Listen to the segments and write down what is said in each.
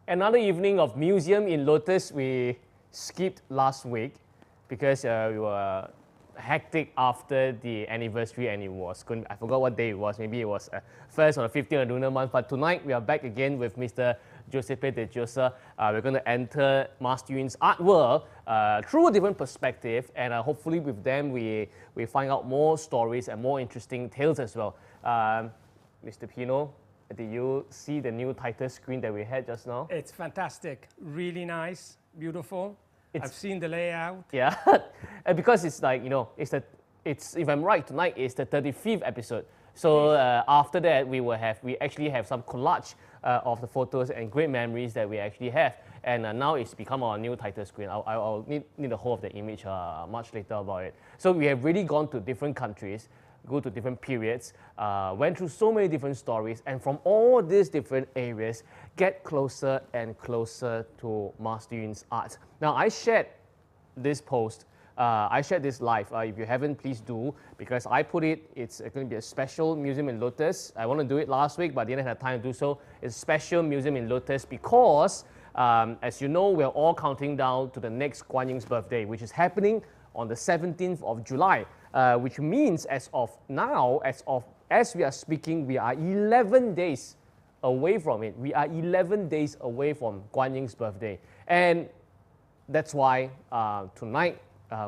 Another evening of museum in Lotus we skipped last week because we were hectic after the anniversary, and it was going to, I forgot what day it was, maybe it was 1st or the 15th of lunar month, but tonight we are back again with Mr. Giuseppe De Giosa. We're going to enter Master Yun's art world through a different perspective, and hopefully with them we find out more stories and more interesting tales as well. Mr. Pino, did you see the new title screen that we had just now? It's fantastic, really nice, beautiful. I've seen the layout. Yeah, and because it's like, you know, it's if I'm right, tonight is the 35th episode. So after that, we actually have some collage of the photos and great memories that we actually have. And now it's become our new title screen. I'll need the whole of the image much later about it. So we have really gone to different countries, go to different periods, went through so many different stories, and from all these different areas, get closer and closer to Master Yun's art. Now, I shared this post, I shared this live. If you haven't, please do, because I put it, it's going to be a special museum in Lotus. I want to do it last week, but I didn't have time to do so. It's a special museum in Lotus because, as you know, we're all counting down to the next Guan Ying's birthday, which is happening on the 17th of July. Which means as of now, as we are speaking, we are 11 days away from it. We are 11 days away from Guan Ying's birthday. And that's why tonight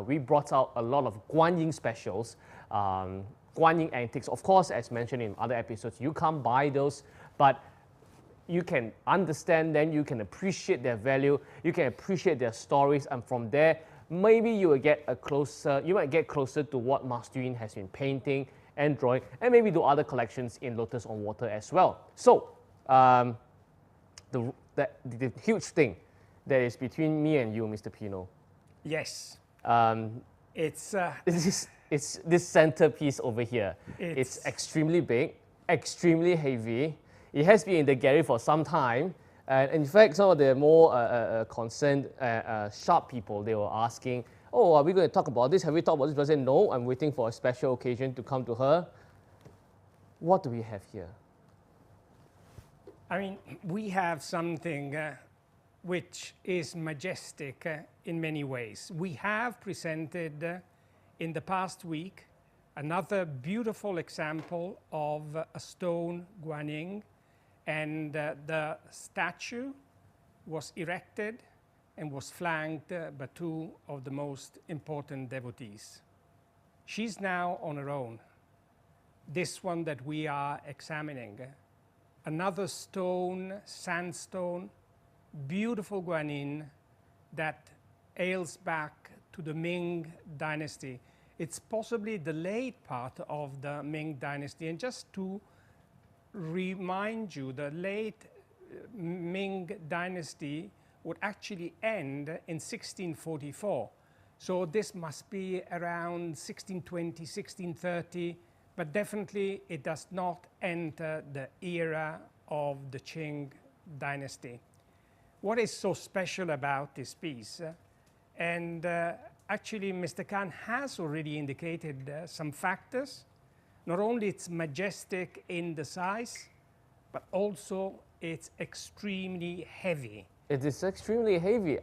we brought out a lot of Guan Ying specials, Guan Ying antiques. Of course, as mentioned in other episodes, you can't buy those, but you can understand them, you can appreciate their value, you can appreciate their stories, and from there, maybe you will get you might get closer to what Master Yun has been painting and drawing, and maybe do other collections in Lotus on Water as well. So, the huge thing that is between me and you, Mr. Pino. Yes. It's this centerpiece over here. It's extremely big, extremely heavy. It has been in the gallery for some time. And in fact, some of the more concerned, sharp people, they were asking, oh, are we going to talk about this? Have we talked about this? I said, no, I'm waiting for a special occasion to come to her. What do we have here? I mean, we have something which is majestic in many ways. We have presented in the past week another beautiful example of a stone Guan Ying, and the statue was erected and was flanked by two of the most important devotees. She's now on her own. This one that we are examining, another stone, sandstone, beautiful guanyin that hails back to the Ming dynasty. It's possibly the late part of the Ming dynasty. And just to remind you, the late Ming dynasty would actually end in 1644. So this must be around 1620, 1630, but definitely it does not enter the era of the Qing dynasty. What is so special about this piece? And actually, Mr. Khan has already indicated some factors. Not only it's majestic in the size, but also it's extremely heavy. It is extremely heavy.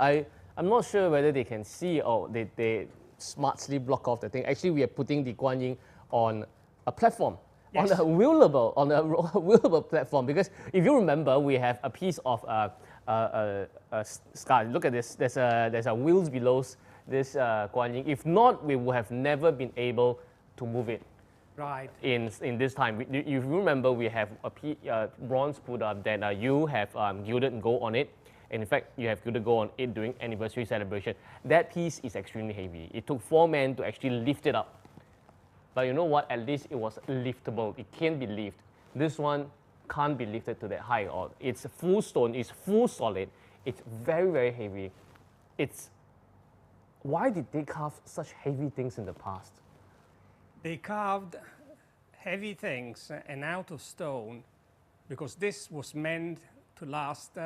I'm not sure whether they can see or they smartly block off the thing. Actually, we are putting the guanyin on a platform, yes, on a wheelable platform. Because if you remember, we have a piece of scar. Look at this. There's a wheels below this guanyin. If not, we would have never been able to move it. Right. In this time, if you remember, we have a bronze Buddha that you have gilded gold on it. And in fact, you have gilded gold on it during anniversary celebration. That piece is extremely heavy. It took 4 men to actually lift it up. But you know what? At least it was liftable. It can be lifted. This one can't be lifted to that height. Or it's full stone. It's full solid. It's very, very heavy. Why did they carve such heavy things in the past? They carved heavy things and out of stone because this was meant to last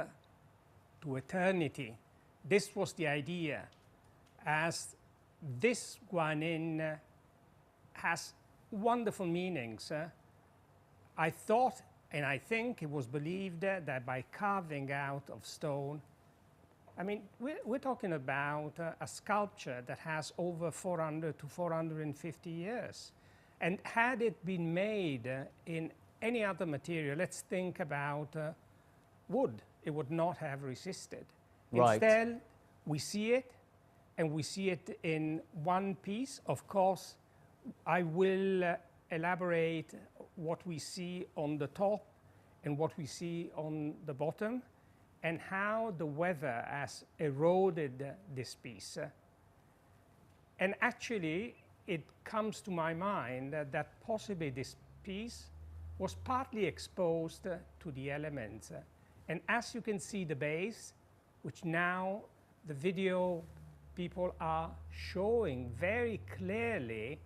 to eternity. This was the idea. As this guanyin has wonderful meanings, I thought and I think it was believed that by carving out of stone, I mean, we're talking about a sculpture that has over 400 to 450 years. And had it been made in any other material, let's think about wood, it would not have resisted. Right. Instead, we see it, and we see it in one piece. Of course, I will elaborate what we see on the top and what we see on the bottom, and how the weather has eroded this piece. And actually, it comes to my mind that possibly this piece was partly exposed to the elements. And as you can see the base, which now the video people are showing very clearly,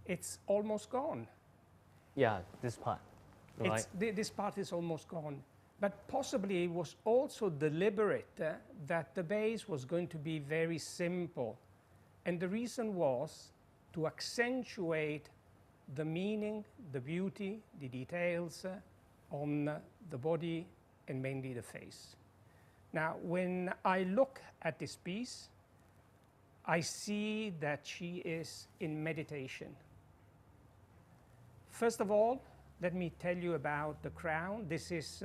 it's almost gone. Yeah, this part. Right. This part is almost gone. But possibly it was also deliberate that the base was going to be very simple. And the reason was to accentuate the meaning, the beauty, the details on the body and mainly the face. Now, when I look at this piece, I see that she is in meditation. First of all, let me tell you about the crown. This is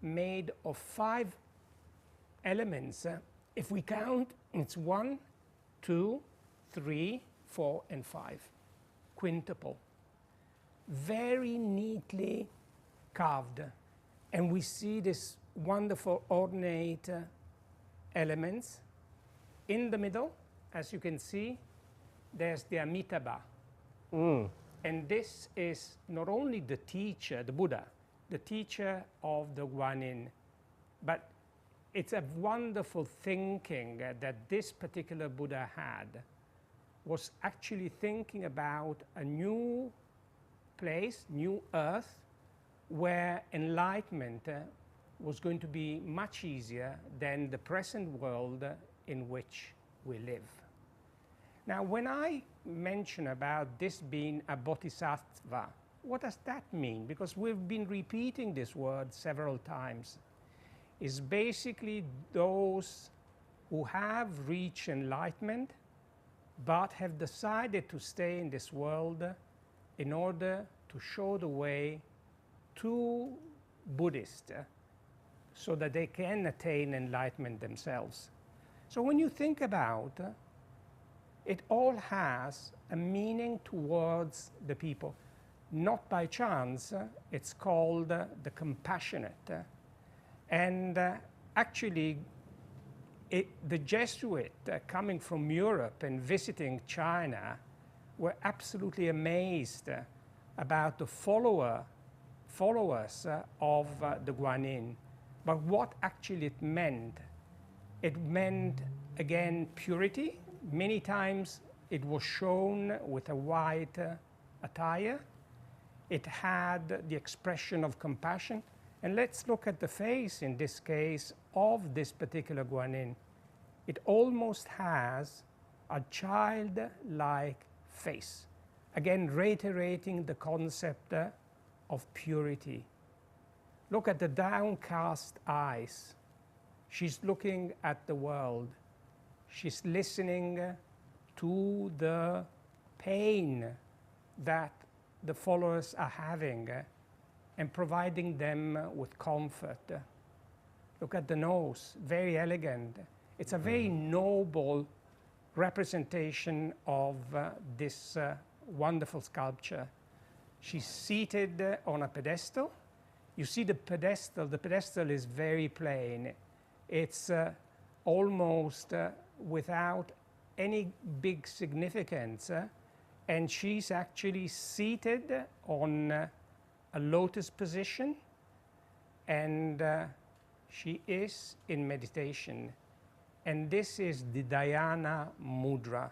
made of 5 elements. If we count, it's 1, 2, 3, 4, and 5. Quintuple. Very neatly carved. And we see this wonderful ornate elements. In the middle, as you can see, there's the Amitabha. And this is not only the teacher, the Buddha, the teacher of the guanyin, but it's a wonderful thinking that this particular Buddha had, was actually thinking about a new place, new earth, where enlightenment was going to be much easier than the present world in which we live. Now, when I mention about this being a bodhisattva, what does that mean? Because we've been repeating this word several times. It's basically those who have reached enlightenment but have decided to stay in this world in order to show the way to Buddhists, so that they can attain enlightenment themselves. So when you think about it, all has a meaning towards the people. Not by chance, it's called the compassionate. And actually, the Jesuit coming from Europe and visiting China were absolutely amazed about the followers of the Guanyin. But what actually it meant again purity. Many times it was shown with a white attire. It had the expression of compassion. And let's look at the face, in this case, of this particular Guanyin. It almost has a childlike face. Again, reiterating the concept of purity. Look at the downcast eyes. She's looking at the world. She's listening to the pain that the followers are having and providing them with comfort. Look at the nose, very elegant. It's a very noble representation of this wonderful sculpture. She's seated on a pedestal. You see the pedestal is very plain. It's almost without any big significance. And she's actually seated on a lotus position, and she is in meditation. And this is the Dhyana mudra.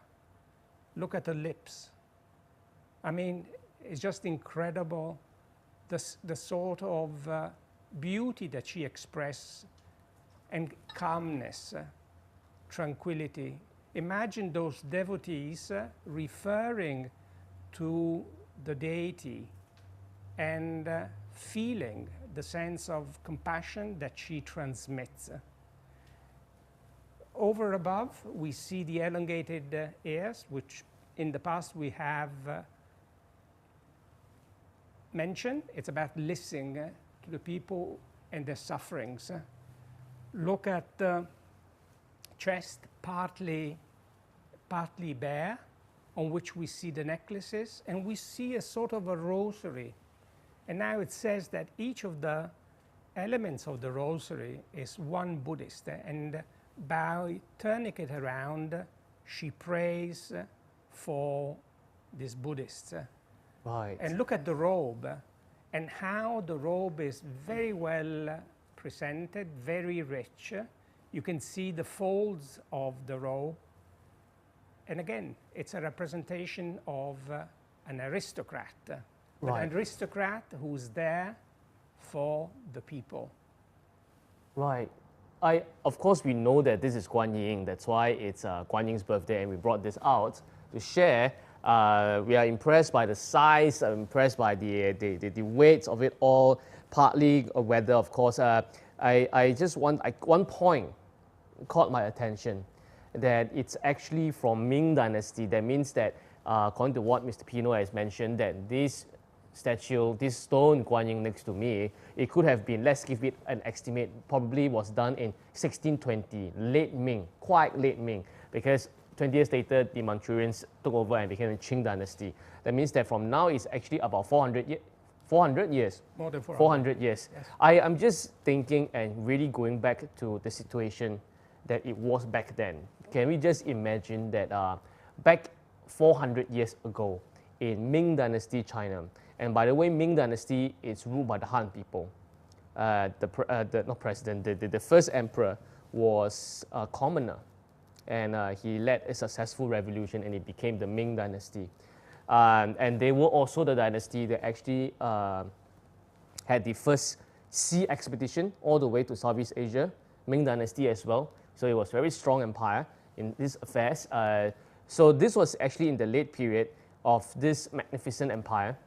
Look at the lips. I mean, it's just incredible the sort of beauty that she expresses, and calmness, tranquility. Imagine those devotees referring to the deity and feeling the sense of compassion that she transmits. Over above, we see the elongated ears, which in the past we have mentioned. It's about listening to the people and their sufferings. Look at the chest, partly bare, on which we see the necklaces, and we see a sort of a rosary. And now it says that each of the elements of the rosary is one Buddhist, and by turning it around, she prays for these Buddhists. Right. And look at the robe, and how the robe is very well presented, very rich. You can see the folds of the robe. And again, it's a representation of an aristocrat. Right. An aristocrat who's there for the people. Right. Of course, we know that this is Guan Yin. That's why it's Guan Yin's birthday, and we brought this out to share. We are impressed by the size, impressed by the weight of it all, partly whether, of course, one point caught my attention, that it's actually from Ming Dynasty. That means that, according to what Mr. Pino has mentioned, that this statue, this stone Guan Yin next to me, it could have been, let's give it an estimate, probably was done in 1620, late Ming, quite late Ming, because 20 years later, the Manchurians took over and became the Qing Dynasty. That means that from now, it's actually about 400 years. More than 400. 400 years. Yes. I'm just thinking and really going back to the situation that it was back then. Can we just imagine that back 400 years ago in Ming Dynasty, China, and by the way, Ming Dynasty is ruled by the Han people. The first emperor was a commoner, and he led a successful revolution, and it became the Ming Dynasty. And they were also the dynasty that actually had the first sea expedition all the way to Southeast Asia, Ming Dynasty as well. So it was a very strong empire in these affairs. So this was actually in the late period of this magnificent empire,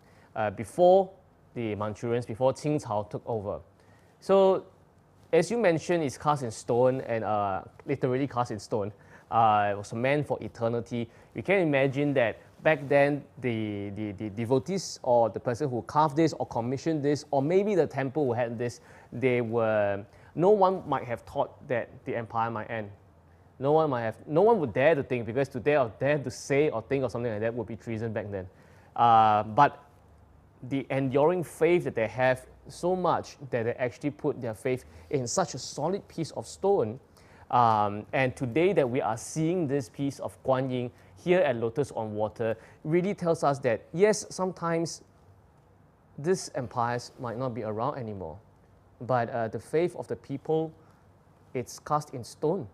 before the Manchurians, before Qing Cao took over. So as you mentioned, it's cast in stone, and literally cast in stone. It was meant for eternity. You can imagine that back then, the devotees or the person who carved this or commissioned this, or maybe the temple who had this, they were No one might have thought that the empire might end. No one would dare to think, because today or dare to say or think of something like that would be treason back then. But the enduring faith that they have so much that they actually put their faith in such a solid piece of stone. And today that we are seeing this piece of Guan Yin here at Lotus on Water really tells us that yes, sometimes these empires might not be around anymore, but the faith of the people, it's cast in stone.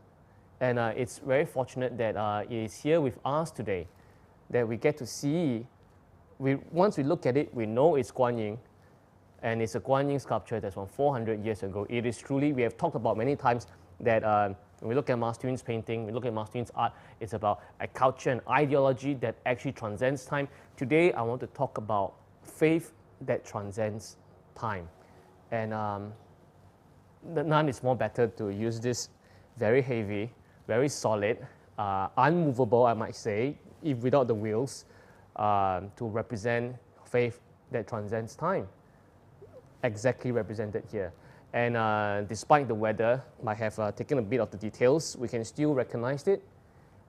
And it's very fortunate that it is here with us today, that we get to see. Once we look at it, we know it's Guan Yin, and it's a Guan Yin sculpture that's from 400 years ago. It is truly, we have talked about many times that when we look at Mas Tuin's painting, we look at Mas Tuin's art, it's about a culture and ideology that actually transcends time. Today, I want to talk about faith that transcends time. And none is more better to use this very heavy, very solid, unmovable, I might say, if without the wheels, to represent faith that transcends time. Exactly represented here. And despite the weather might have taken a bit of the details, we can still recognize it.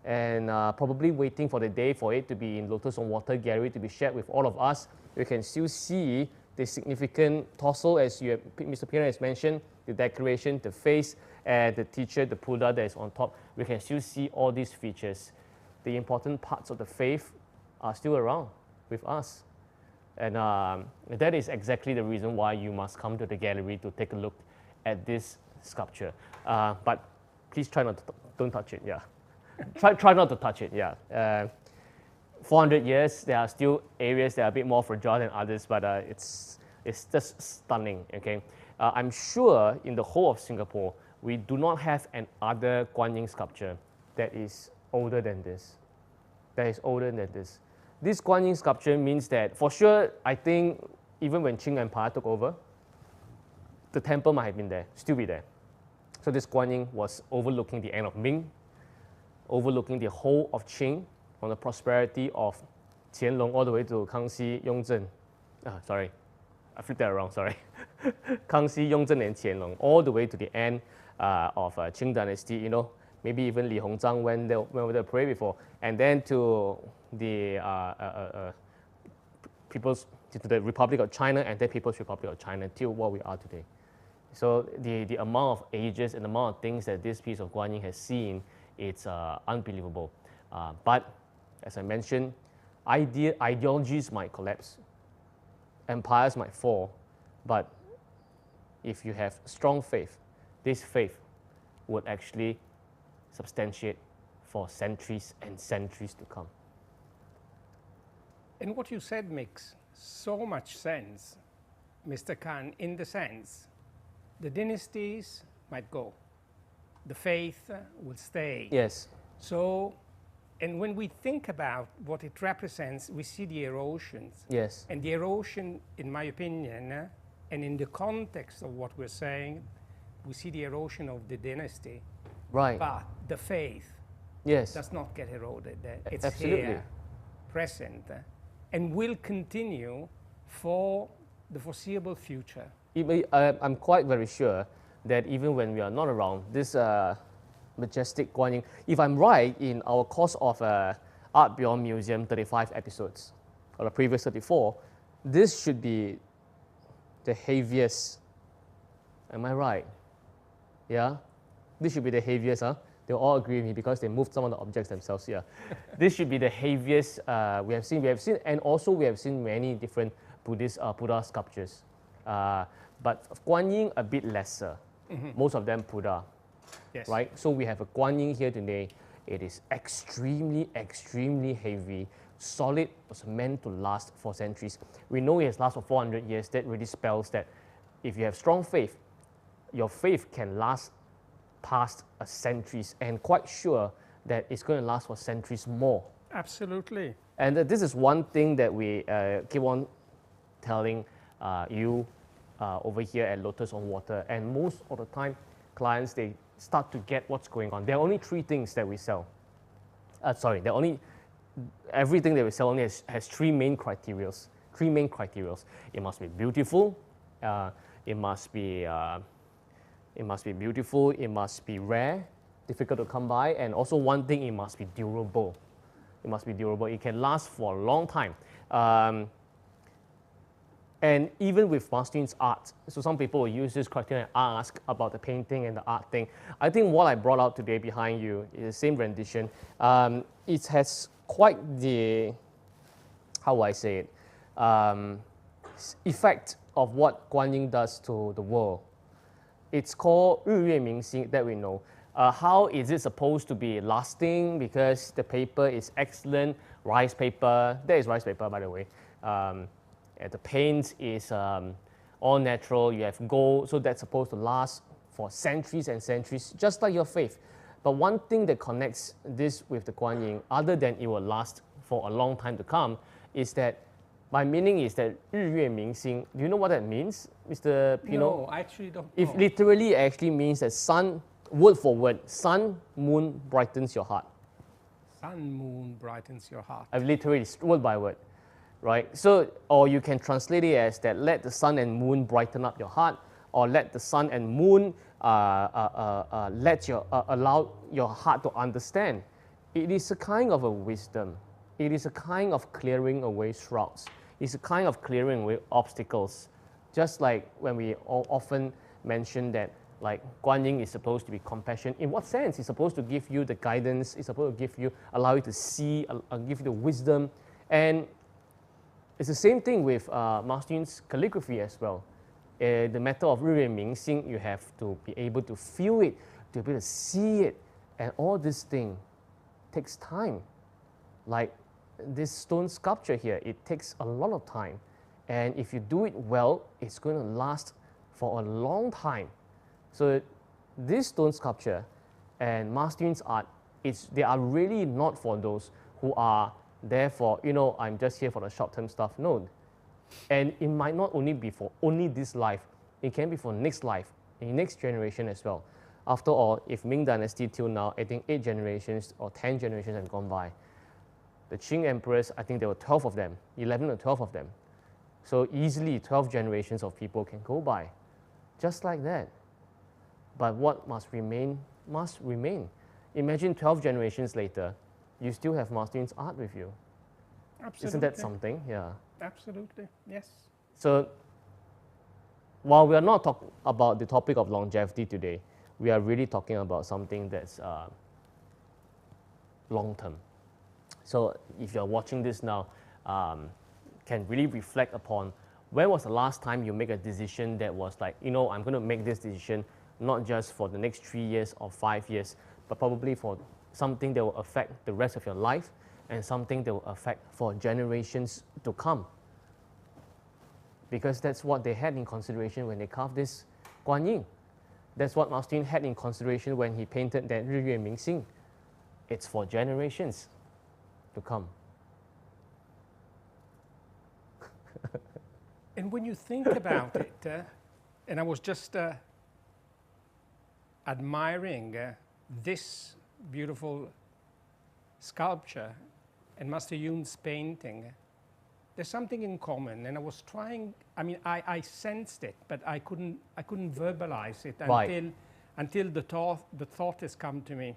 And probably waiting for the day for it to be in Lotus on Water Gallery to be shared with all of us, we can still see the significant torso, as Mr. Pino has mentioned, the decoration, the face, and the teacher, the Buddha that is on top. We can still see all these features. The important parts of the faith are still around with us. And that is exactly the reason why you must come to the gallery to take a look at this sculpture. But please try not to, don't touch it, yeah. try not to touch it, yeah. 400 years, there are still areas that are a bit more fragile than others, but it's just stunning, okay? I'm sure in the whole of Singapore, we do not have another Guan Yin sculpture that is older than this. This Guan Yin sculpture means that, for sure, I think even when Qing Empire took over, the temple might have been there, still be there. So this Guan Yin was overlooking the end of Ming, overlooking the whole of Qing, from the prosperity of Qianlong all the way to Kangxi, Yongzheng. Sorry, I flipped that around, sorry. Kangxi, Yongzheng, and Qianlong, all the way to the end of Qing dynasty, you know, maybe even Li Hongzhang went over there to pray before, and then to the to the Republic of China, and then People's Republic of China, till what we are today. So the amount of ages and the amount of things that this piece of Guan Yin has seen, it's unbelievable. But as I mentioned, ideologies might collapse, empires might fall, but if you have strong faith, this faith would actually substantiate for centuries and centuries to come. And what you said makes so much sense, Mr. Khan, in the sense the dynasties might go, the faith will stay. Yes. So, and when we think about what it represents, we see the erosions. Yes. And the erosion, in my opinion, and in the context of what we're saying, we see the erosion of the dynasty. Right. But the faith does not get eroded. It's Absolutely. here, present, and will continue for the foreseeable future. I'm quite very sure that even when we are not around, this majestic Guan Yin, if I'm right, in our course of Art Beyond Museum 35 episodes, or the previous 34, this should be the heaviest. Am I right? Yeah? This should be the heaviest, huh? They'll all agree with me because they moved some of the objects themselves here. This should be the heaviest we have seen, and also we have seen many different Buddha sculptures. But Guan Yin a bit lesser. Most of them Buddha. Yes. Right? So we have a Guan Yin here today. It is extremely, extremely heavy. Solid, was meant to last for centuries. We know it has lasted for 400 years. That really spells that if you have strong faith, your faith can last past centuries, and quite sure that it's going to last for centuries more. Absolutely. And this is one thing that we keep on telling you over here at Lotus on Water. And most of the time, clients, they start to get what's going on. There are only three things that we sell. Everything that we sell only has three main criteria. It must be beautiful, it must be it must be beautiful, it must be rare, difficult to come by, and also one thing, it must be durable. It must be durable. It can last for a long time. And even with Martin's art, so some people will use this criteria and ask about the painting and the art thing. I think what I brought out today behind you is the same rendition. It has quite the, how will I say it, effect of what Guan Yin does to the world. It's called 日月明星 that we know. How is it supposed to be lasting? Because the paper is excellent, rice paper. That is rice paper, by the way. The paint is all natural. You have gold, so that's supposed to last for centuries and centuries, just like your faith. But one thing that connects this with the Guan Yin, other than it will last for a long time to come, is that my meaning is that 日月明星. Do you know what that means, Mr. Pino? No, I actually don't know. If literally actually means that sun, word for word, sun, moon brightens your heart. Sun, moon brightens your heart. I've literally, word by word, right? So, or you can translate it as that let the sun and moon brighten up your heart, or let the sun and moon allow your heart to understand. It is a kind of a wisdom. It is a kind of clearing away shrouds. It's a kind of clearing away obstacles. Just like when we often mention that like Guan Yin is supposed to be compassion. In what sense? It's supposed to give you the guidance. It's supposed to give you, allow you to see, give you the wisdom. And it's the same thing with Master Yun's calligraphy as well. The matter of 日月明星, you have to be able to feel it, to be able to see it. And all this thing takes time. Like this stone sculpture here, it takes a lot of time. And if you do it well, it's going to last for a long time. So this stone sculpture and Master Yun's art, they are really not for those who are there for, I'm just here for the short-term stuff. No. And it might not only be for only this life. It can be for next life, in next generation as well. After all, if Ming Dynasty till now, I think 8 generations or 10 generations have gone by. The Qing emperors, I think there were 12 of them, 11 or 12 of them. So easily 12 generations of people can go by, just like that. But what must remain, must remain. Imagine 12 generations later, you still have Master Yun's art with you. Absolutely. Isn't that something? Yeah. Absolutely, yes. So while we are not talking about the topic of longevity today, we are really talking about something that's long-term. So if you're watching this now, can really reflect upon when was the last time you make a decision that was like, I'm going to make this decision not just for the next 3 years or 5 years, but probably for something that will affect the rest of your life and something that will affect for generations to come. Because that's what they had in consideration when they carved this Guan Yin. That's what Master Yun had in consideration when he painted that 日月明星. It's for generations to come. And when you think about it, and I was just admiring this beautiful sculpture and Master Yun's painting, there's something in common. And I was trying, I sensed it, but I couldn't verbalize it until the thought has come to me.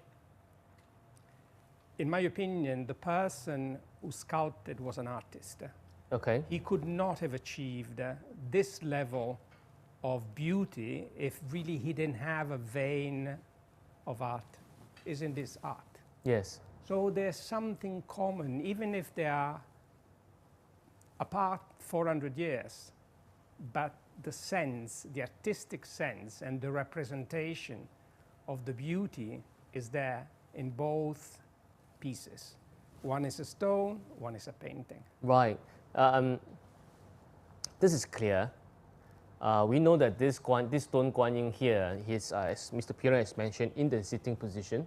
In my opinion, the person who sculpted was an artist. Okay. He could not have achieved this level of beauty if really he didn't have a vein of art. Isn't this art? Yes. So there's something common, even if they are apart 400 years, but the sense, the artistic sense and the representation of the beauty is there in both pieces. One is a stone, one is a painting. Right. This is clear. We know that this stone Guan Yin here, as Mr. Pino has mentioned, in the sitting position.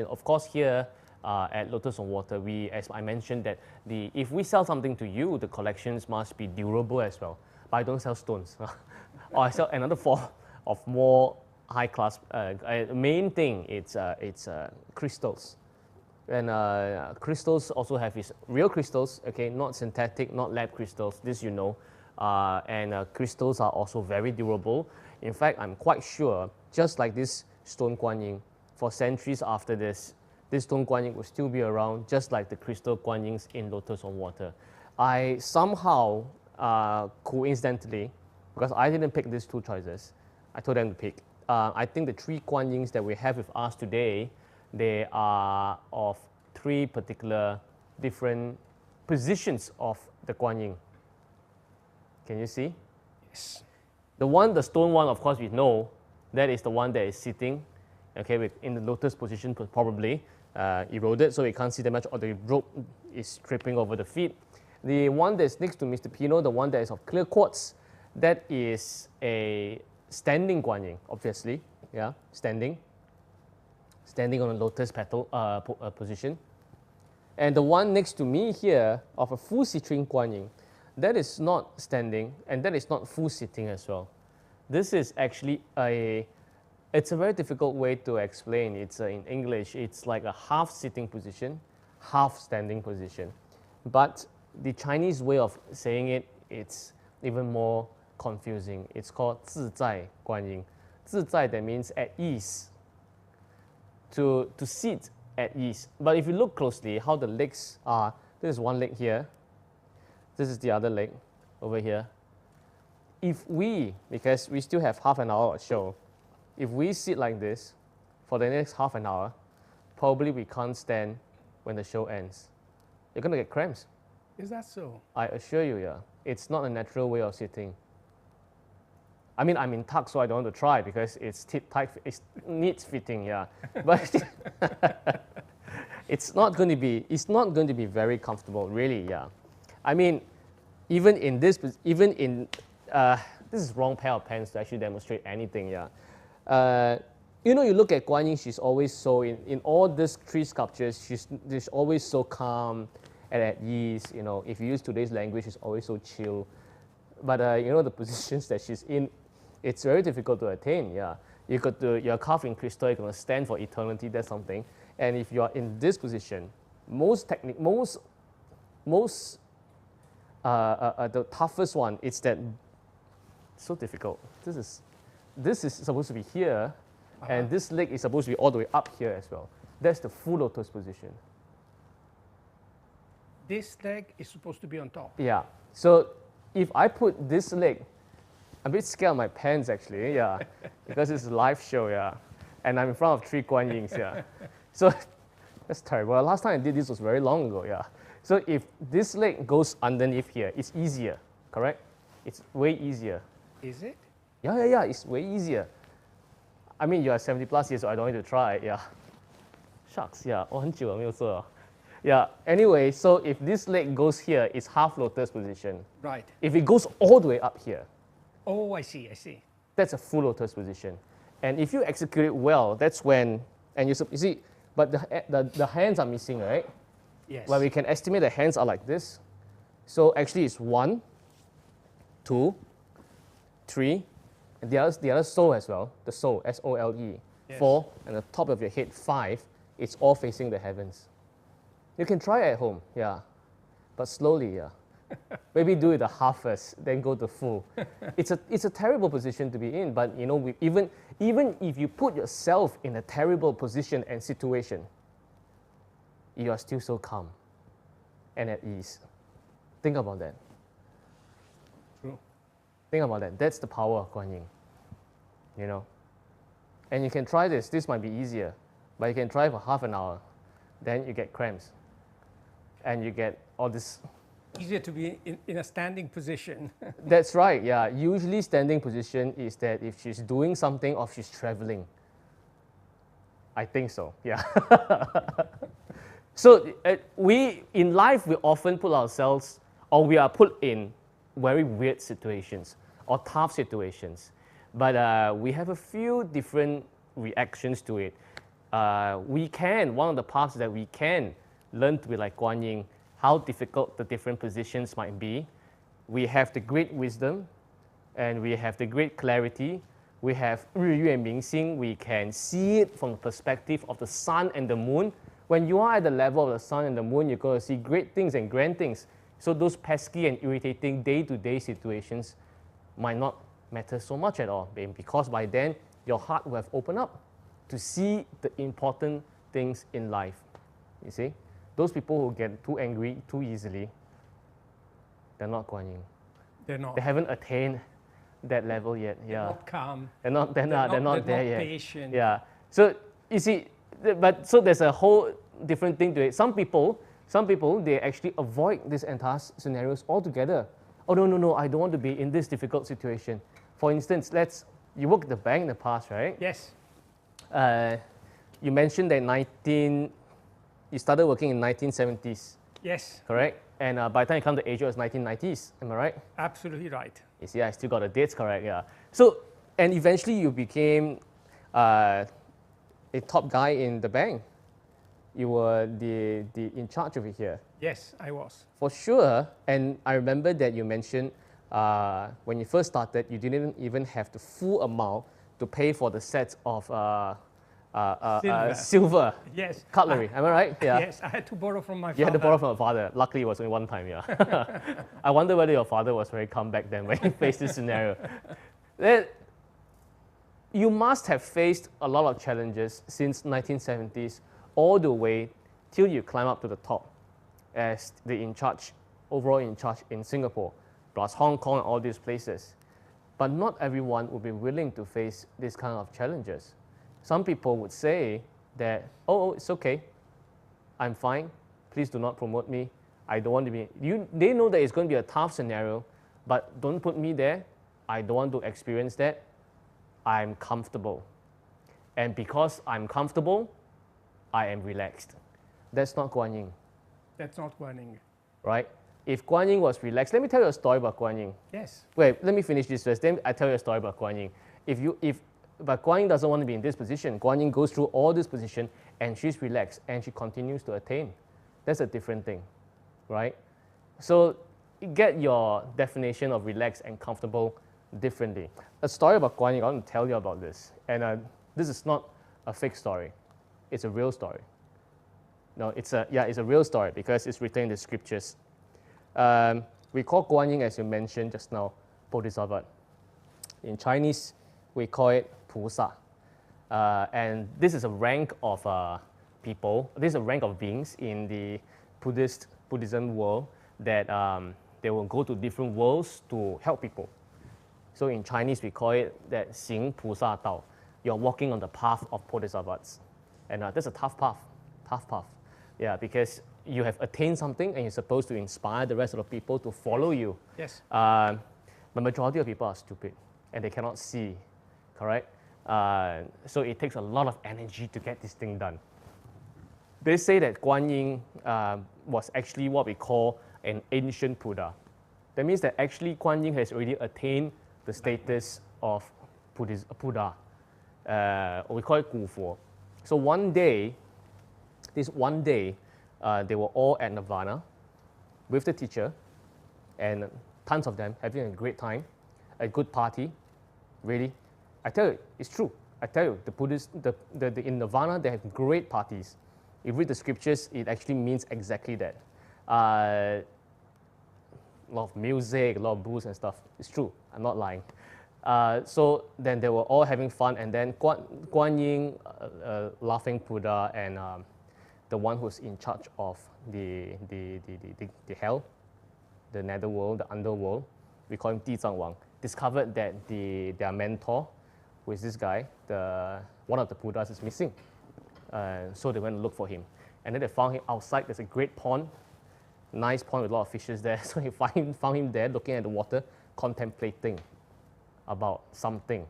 Of course, here at Lotus on Water, as I mentioned, that if we sell something to you, the collections must be durable as well. But I don't sell stones. Or I sell another form of more high class. Main thing, it's crystals. And crystals also have its real crystals, okay, not synthetic, not lab crystals, this you know. And crystals are also very durable. In fact, I'm quite sure, just like this stone Guan Yin, for centuries after this stone Guan Yin will still be around, just like the crystal Guan Yins in Lotus on Water. I somehow, coincidentally, because I didn't pick these two choices, I told them to pick. I think the three Guan Yins that we have with us today, they are of three particular different positions of the Guan Yin. Can you see? Yes. The stone one, of course, we know that is the one that is sitting, okay, in the lotus position, probably eroded, so we can't see that much, or the rope is dripping over the feet. The one that's next to Mr. Pino, the one that is of clear quartz, that is a standing Guan Yin, obviously, yeah, standing on a lotus petal position. And the one next to me here of a full sitting Guan Yin, that is not standing and that is not full sitting as well. This is actually it's a very difficult way to explain. It's in English, it's like a half sitting position, half standing position. But the Chinese way of saying it, it's even more confusing. It's called 自在观音. 自在, that means at ease, to sit at ease. But if you look closely, how the legs are, this is one leg here, this is the other leg over here. If we, because we still have half an hour of show, if we sit like this for the next half an hour, probably we can't stand when the show ends. You're going to get cramps. Is that so? I assure you, yeah. It's not a natural way of sitting. I mean, I'm in tuck, so I don't want to try because it's tight, it needs fitting, yeah. But it's not going to be very comfortable, really, yeah. I mean, even in this is wrong pair of pants to actually demonstrate anything, yeah. You know, you look at Guan Yin, she's always so, in all these three sculptures, she's always so calm and at ease, you know. If you use today's language, she's always so chill. But, you know, the positions that she's in, it's very difficult to attain, yeah. You're carved in crystal, you're going to stand for eternity, that's something. And if you're in this position, the toughest one is that, so difficult. This is supposed to be here, and this leg is supposed to be all the way up here as well. That's the full lotus position. This leg is supposed to be on top. Yeah. So if I put this leg, I'm a bit scared of my pants actually, yeah, because it's a live show, yeah, and I'm in front of three Guan Yins, yeah. So that's terrible. Well, last time I did this was very long ago, yeah. So if this leg goes underneath here, it's easier, correct? It's way easier. Is it? Yeah, it's way easier. I mean, you are 70 plus years, so I don't need to try it, yeah. Shucks, yeah, 很久了没有做. Yeah, anyway, so if this leg goes here, it's half lotus position. Right. If it goes all the way up here, oh, I see. that's a full lotus position. And if you execute it well, that's when, and you see, but the hands are missing, right? Yes. Well, we can estimate the hands are like this. So actually it's 1, 2, 3, and the other sole as well, the sole, S-O-L-E, Yes. 4, and the top of your head, 5, it's all facing the heavens. You can try it at home, yeah, but slowly, yeah. Maybe do it a half first, then go to full. It's a terrible position to be in, but you know, even if you put yourself in a terrible position and situation, you are still so calm and at ease. Think about that. True. Think about that. That's the power of Guan Yin, you know. And you can try this. This might be easier, but you can try for half an hour. Then you get cramps, and you get all this. Easier to be in a standing position. That's right, yeah. Usually standing position is that if she's doing something or if she's traveling. I think so, yeah. So in life, we often put ourselves, or we are put in very weird situations or tough situations. But we have a few different reactions to it. One of the paths that we can learn to be like Guan Yin, how difficult the different positions might be. We have the great wisdom, and we have the great clarity. We have 日月明星. We can see it from the perspective of the sun and the moon. When you are at the level of the sun and the moon, you're going to see great things and grand things. So those pesky and irritating day-to-day situations might not matter so much at all, because by then your heart will have opened up to see the important things in life. You see, those people who get too angry too easily, they're not Guan Yin. They're not. They haven't attained that level yet. They're not calm. They're not there yet. Patient. Yeah. So you see, so there's a whole different thing to it. Some people they actually avoid these entire scenarios altogether. Oh no, I don't want to be in this difficult situation. For instance, you worked at the bank in the past, right? Yes. You mentioned that you started working in 1970s. Yes. Correct? And by the time you come to Asia, it was 1990s. Am I right? Absolutely right. You see, I still got the dates correct, yeah. So, and eventually you became a top guy in the bank. You were the in charge over here. Yes, I was. For sure. And I remember that you mentioned when you first started, you didn't even have the full amount to pay for the sets of silver Yes. cutlery. Am I right? Yeah. Yes, I had to borrow from my father. You had to borrow from your father. Luckily, it was only one time, yeah. I wonder whether your father was very calm back then when you faced this scenario. Then, you must have faced a lot of challenges since 1970s all the way till you climb up to the top as the overall in charge in Singapore, plus Hong Kong and all these places. But not everyone would be willing to face these kind of challenges. Some people would say that, oh, it's okay, I'm fine, please do not promote me, I don't want to be, they know that it's going to be a tough scenario, but don't put me there, I don't want to experience that, I'm comfortable. And because I'm comfortable, I am relaxed. That's not Guan Yin. That's not Guan Yin. Right? If Guan Yin was relaxed, let me tell you a story about Guan Yin. Yes. Wait, let me finish this first, then I tell you a story about Guan Yin. But Guan Yin doesn't want to be in this position. Guan Yin goes through all this position and she's relaxed and she continues to attain. That's a different thing, right? So get your definition of relaxed and comfortable differently. A story about Guan Yin, I want to tell you about this. And this is not a fake story. It's a real story. No, it's a real story because it's written in the scriptures. We call Guan Yin, as you mentioned just now, Bodhisattva. In Chinese, we call it Pusa. And this is a rank of people, this is a rank of beings in the Buddhism world that they will go to different worlds to help people. So in Chinese, we call it that Xing Pusa Dao. You're walking on the path of Bodhisattvas. And that's a tough path. Yeah, because you have attained something and you're supposed to inspire the rest of the people to follow you. Yes. The majority of people are stupid and they cannot see, correct? So it takes a lot of energy to get this thing done. They say that Guan Yin was actually what we call an ancient Buddha. That means that actually Guan Yin has already attained the status of Buddha. We call it Gufu. So one day, they were all at Nirvana with the teacher and tons of them having a great time, a good party. Really, I tell you, it's true. I tell you, the Buddhists, in Nirvana, they have great parties. If you read the scriptures, it actually means exactly that. A lot of music, a lot of booze and stuff. It's true. I'm not lying. So then they were all having fun, and then Guan Yin, laughing Buddha, and the one who's in charge of the hell, the netherworld, the underworld, we call him Di Zhang Wang, discovered that their mentor, who is this guy, one of the Buddhas is missing. So they went to look for him. And then they found him outside. There's a great pond, nice pond with a lot of fishes there. So he found him there looking at the water, contemplating about something.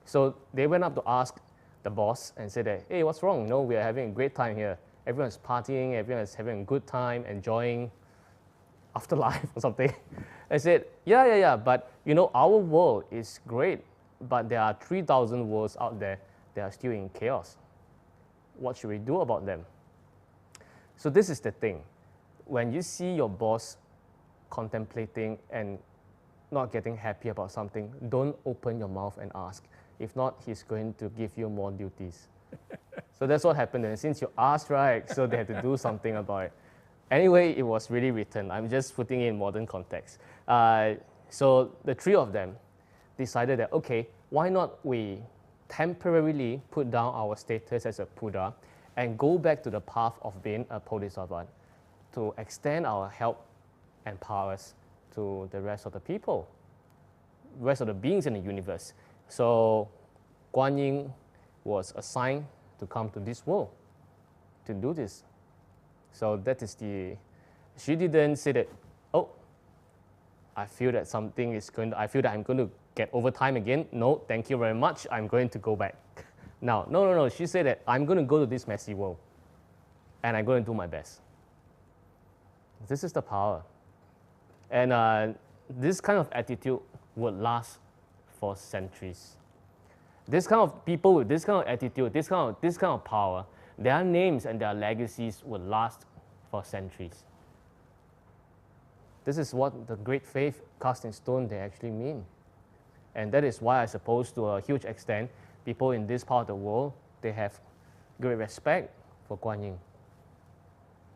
So they went up to ask the boss and said that, hey, what's wrong? No, we are having a great time here. Everyone's partying, everyone's having a good time, enjoying afterlife or something. I said, yeah, but you know, our world is great, but there are 3,000 worlds out there that are still in chaos. What should we do about them? So this is the thing. When you see your boss contemplating and not getting happy about something, don't open your mouth and ask. If not, he's going to give you more duties. So that's what happened. And since you asked, right, so they had to do something about it. Anyway, it was really written. I'm just putting it in modern context. So the three of them, decided that, okay, why not we temporarily put down our status as a Buddha and go back to the path of being a Bodhisattva to extend our help and powers to the rest of the people, rest of the beings in the universe. So Guan Yin was assigned to come to this world to do this. So that is she didn't say that, oh, I feel that something is I feel that I'm going to get overtime again. No, thank you very much. I'm going to go back. Now, no. She said that I'm going to go to this messy world and I'm going to do my best. This is the power. And this kind of attitude would last for centuries. This kind of people with this kind of attitude, this kind of power, their names and their legacies would last for centuries. This is what the great faith cast in stone they actually mean. And that is why I suppose to a huge extent, people in this part of the world, they have great respect for Guan Yin.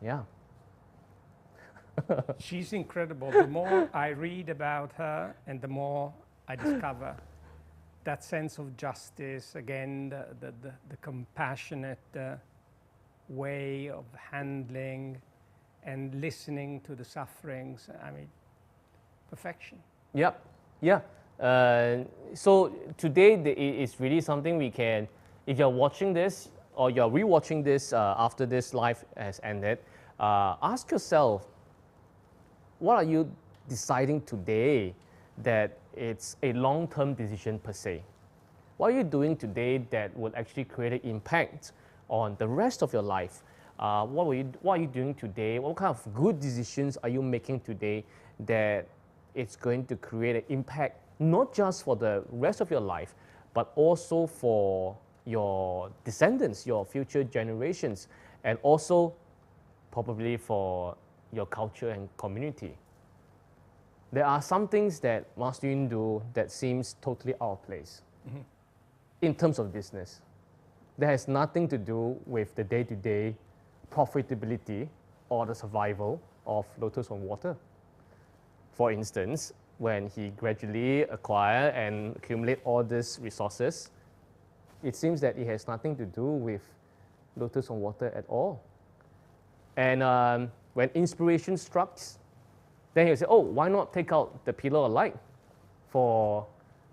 Yeah. She's incredible. The more I read about her and the more I discover that sense of justice, again, the compassionate way of handling and listening to the sufferings. I mean, perfection. Yep. Yeah. So today it's really something we can, if you're watching this or you're rewatching this after this live has ended, ask yourself, what are you deciding today that it's a long-term decision per se? What are you doing today that would actually create an impact on the rest of your life? What are you doing today? What kind of good decisions are you making today that it's going to create an impact, not just for the rest of your life, but also for your descendants, your future generations, and also probably for your culture and community? There are some things that Master Yin do that seems totally out of place in terms of business. That has nothing to do with the day-to-day profitability or the survival of Lotus on water. For instance, when he gradually acquire and accumulate all these resources, it seems that it has nothing to do with Lotus on water at all. And when inspiration strikes, then he'll say, oh, why not take out the pillar of light for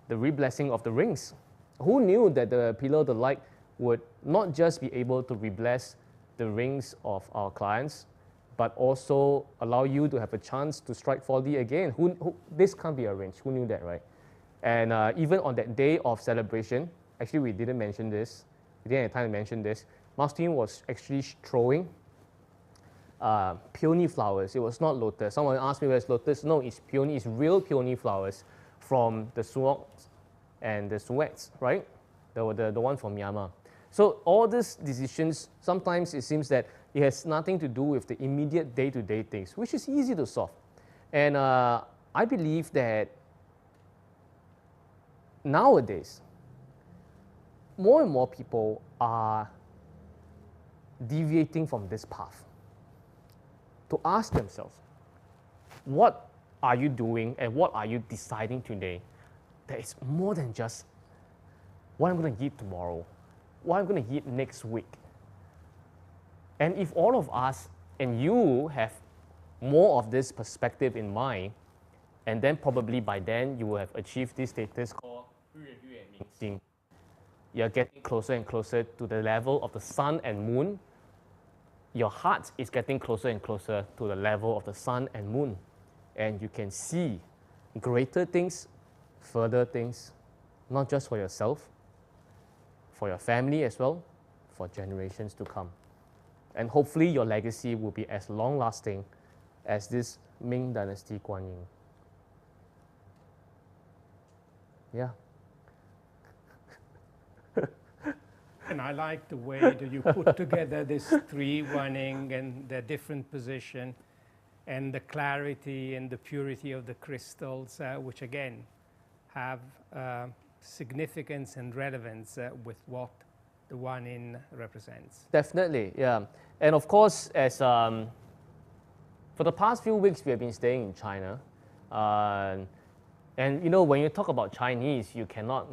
the reblessing of the rings? Who knew that the pillar of the light would not just be able to rebless the rings of our clients, but also allow you to have a chance to strike 4D again? This can't be arranged. Who knew that, right? And even on that day of celebration, actually we didn't mention this, we didn't have time to mention this, Master Yin was actually throwing peony flowers. It was not lotus. Someone asked me where's lotus. No, it's peony. It's real peony flowers from the suocs and the suets, right? The one from Myanmar. So all these decisions, sometimes it seems that it has nothing to do with the immediate day-to-day things, which is easy to solve. And I believe that nowadays, more and more people are deviating from this path to ask themselves, what are you doing and what are you deciding today that is more than just what I'm going to eat tomorrow, what I'm going to eat next week? And if all of us and you have more of this perspective in mind, and then probably by then you will have achieved this status called you're getting closer and closer to the level of the sun and moon. Your heart is getting closer and closer to the level of the sun and moon. And you can see greater things, further things, not just for yourself, for your family as well, for generations to come. And hopefully your legacy will be as long-lasting as this Ming Dynasty Guan Yin. Yeah. And I like the way that you put together these three running and their different position and the clarity and the purity of the crystals, which again have significance and relevance with what the Guan Yin represents. Definitely, yeah. And of course, as for the past few weeks, we have been staying in China. And you know, when you talk about Chinese, you cannot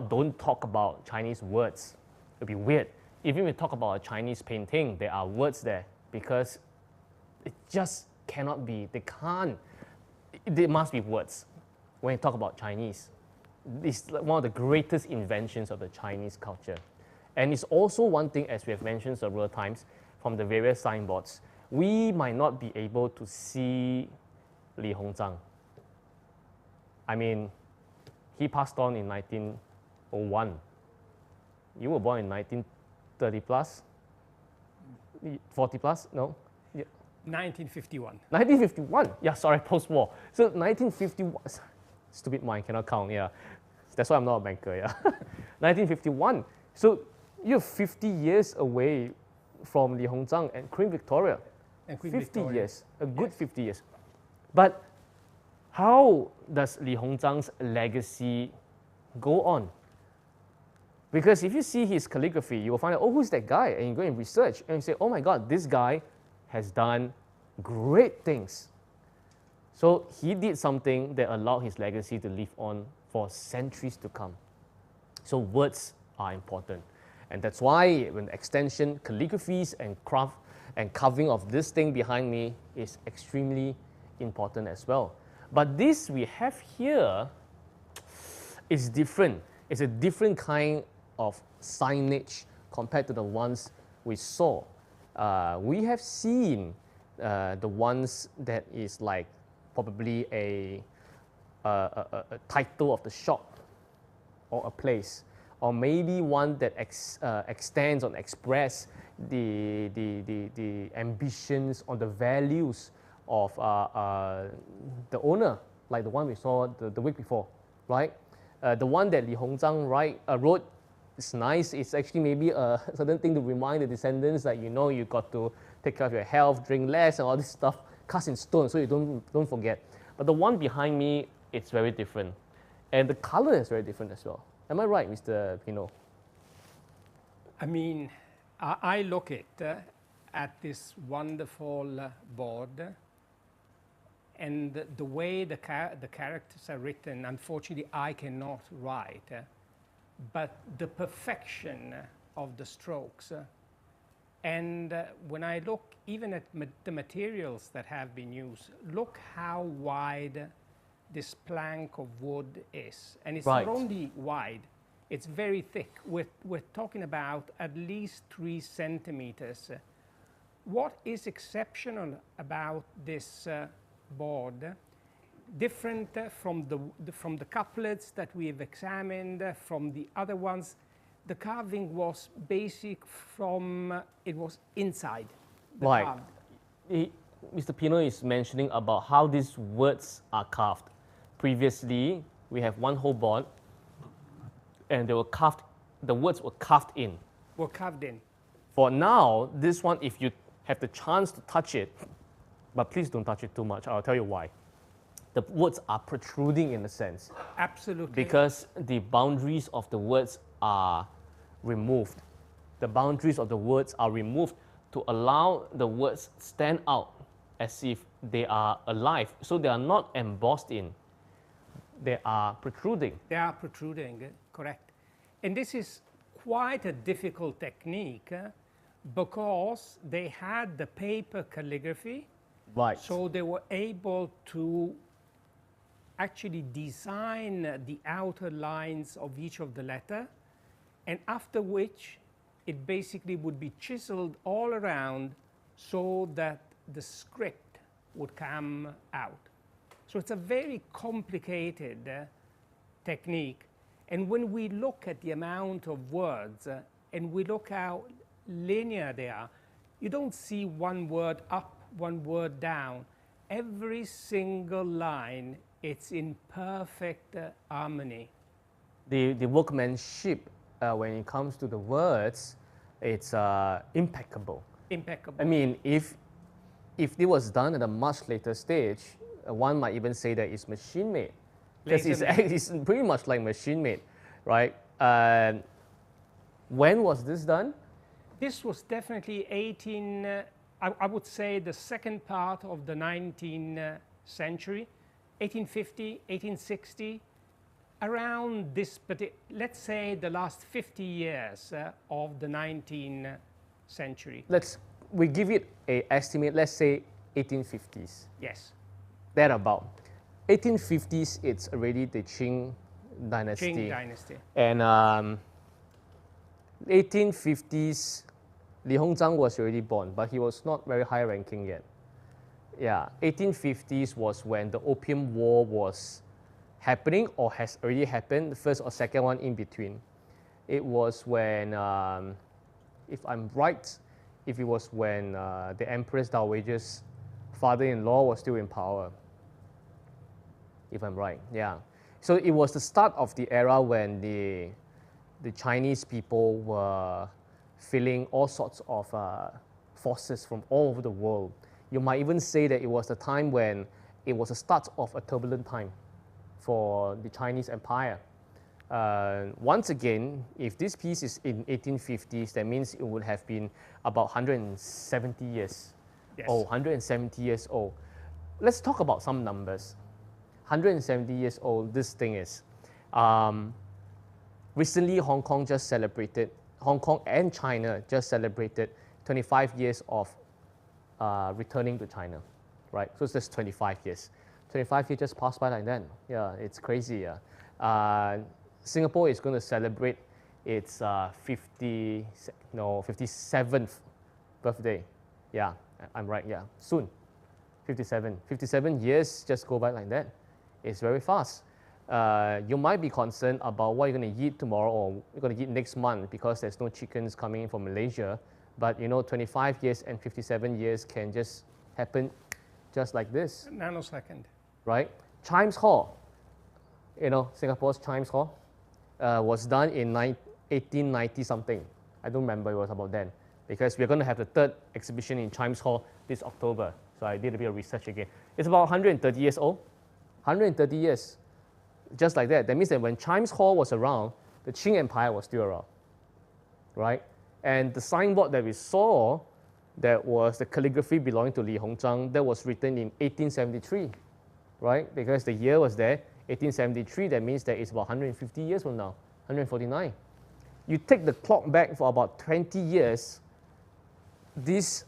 don't talk about Chinese words. It'd be weird. Even when you talk about a Chinese painting, there are words there because it just cannot be. They can't. There must be words when you talk about Chinese. It's one of the greatest inventions of the Chinese culture. And it's also one thing, as we have mentioned several times, from the various signboards, we might not be able to see Li Hongzhang. I mean, he passed on in 1901. You were born in 1930 plus? 40 plus? No? Yeah. 1951. 1951. Yeah, sorry, post-war. So 1951. Stupid mind, cannot count, yeah. That's why I'm not a banker, yeah. 1951. So you're 50 years away from Li Hongzhang and Queen Victoria. And Queen 50 Victoria. years, a good 50 years. But how does Li Hongzhang's legacy go on? Because if you see his calligraphy, you will find out, oh, who's that guy? And you go and research and you say, oh my God, this guy has done great things. So he did something that allowed his legacy to live on for centuries to come. So words are important. And that's why when extension, calligraphies and craft and carving of this thing behind me is extremely important as well. But this we have here is different. It's a different kind of signage compared to the ones we saw. We have seen the ones that is like probably a title of the shop or a place, or maybe one that extends or express the ambitions or the values of the owner, like the one we saw the week before, right? The one that Li Hongzhang wrote is nice. It's actually maybe a certain thing to remind the descendants that, you know, you got to take care of your health, drink less, and all this stuff, cast in stone, so you don't forget. But the one behind me, it's very different, and the color is very different as well. Am I right, Mr. Pino? I mean, I look at this wonderful board, and the way the characters are written, unfortunately, I cannot write, but the perfection of the strokes. And when I look even at the materials that have been used, look how wide this plank of wood is. And it's right. Not only wide, it's very thick. We're talking about at least 3 centimeters. What is exceptional about this board, different from the couplets that we have examined, from the other ones, the carving was basic from, it was inside the carved. Mr. Pino is mentioning about how these words are carved. Previously, we have one whole board, and they were carved, the words were carved in. Were carved in. For now, this one, if you have the chance to touch it, but please don't touch it too much, I'll tell you why. The words are protruding in a sense. Absolutely. Because the boundaries of the words are removed. The boundaries of the words are removed to allow the words stand out as if they are alive. So they are not embossed in. They are protruding. They are protruding, correct. And this is quite a difficult technique because they had the paper calligraphy. Right. So they were able to actually design the outer lines of each of the letter, and after which it basically would be chiseled all around so that the script would come out. So it's a very complicated technique. And when we look at the amount of words and we look how linear they are, you don't see one word up, one word down. Every single line, it's in perfect harmony. The workmanship, when it comes to the words, it's impeccable. Impeccable. I mean, if it was done at a much later stage, one might even say that it's machine-made. Because it's pretty much like machine-made, right? When was this done? This was definitely I would say the second part of the 19th century. 1850, 1860, around this, let's say the last 50 years of the 19th century. We give it a estimate, let's say 1850s. Yes. That about. 1850s, it's already the Qing dynasty. Qing dynasty. And 1850s, Li Hongzhang was already born, but he was not very high ranking yet. Yeah, 1850s was when the Opium War was happening or has already happened, the first or second one in between. It was when, if I'm right, it was when the Empress Dowager's father-in-law was still in power, if I'm right, yeah. So it was the start of the era when the Chinese people were feeling all sorts of forces from all over the world. You might even say that it was the time when it was the start of a turbulent time for the Chinese Empire. Once again, if this piece is in 1850s, that means it would have been about 170 years. Yes. Oh, 170 years old. Let's talk about some numbers. 170 years old, this thing is. Recently, Hong Kong and China just celebrated 25 years of returning to China, right? So it's just 25 years. 25 years just passed by like that. Yeah, it's crazy. Yeah. Singapore is going to celebrate its 57th birthday. Yeah, I'm right. Yeah, soon. 57. 57 years just go by like that. It's very fast. You might be concerned about what you're going to eat tomorrow or you're going to eat next month because there's no chickens coming in from Malaysia. But you know, 25 years and 57 years can just happen just like this. Nanosecond. Right? Chimes Hall, you know, Singapore's Chimes Hall was done in 1890 something. I don't remember, it was about then. Because we're going to have the third exhibition in Chimes Hall this October. So I did a bit of research again. It's about 130 years old. 130 years. Just like that. That means that when Chimes Hall was around, the Qing Empire was still around. Right? And the signboard that we saw, that was the calligraphy belonging to Li Hongzhang, that was written in 1873. Right? Because the year was there, 1873, that means that it's about 150 years from now, 149. You take the clock back for about 20 years, these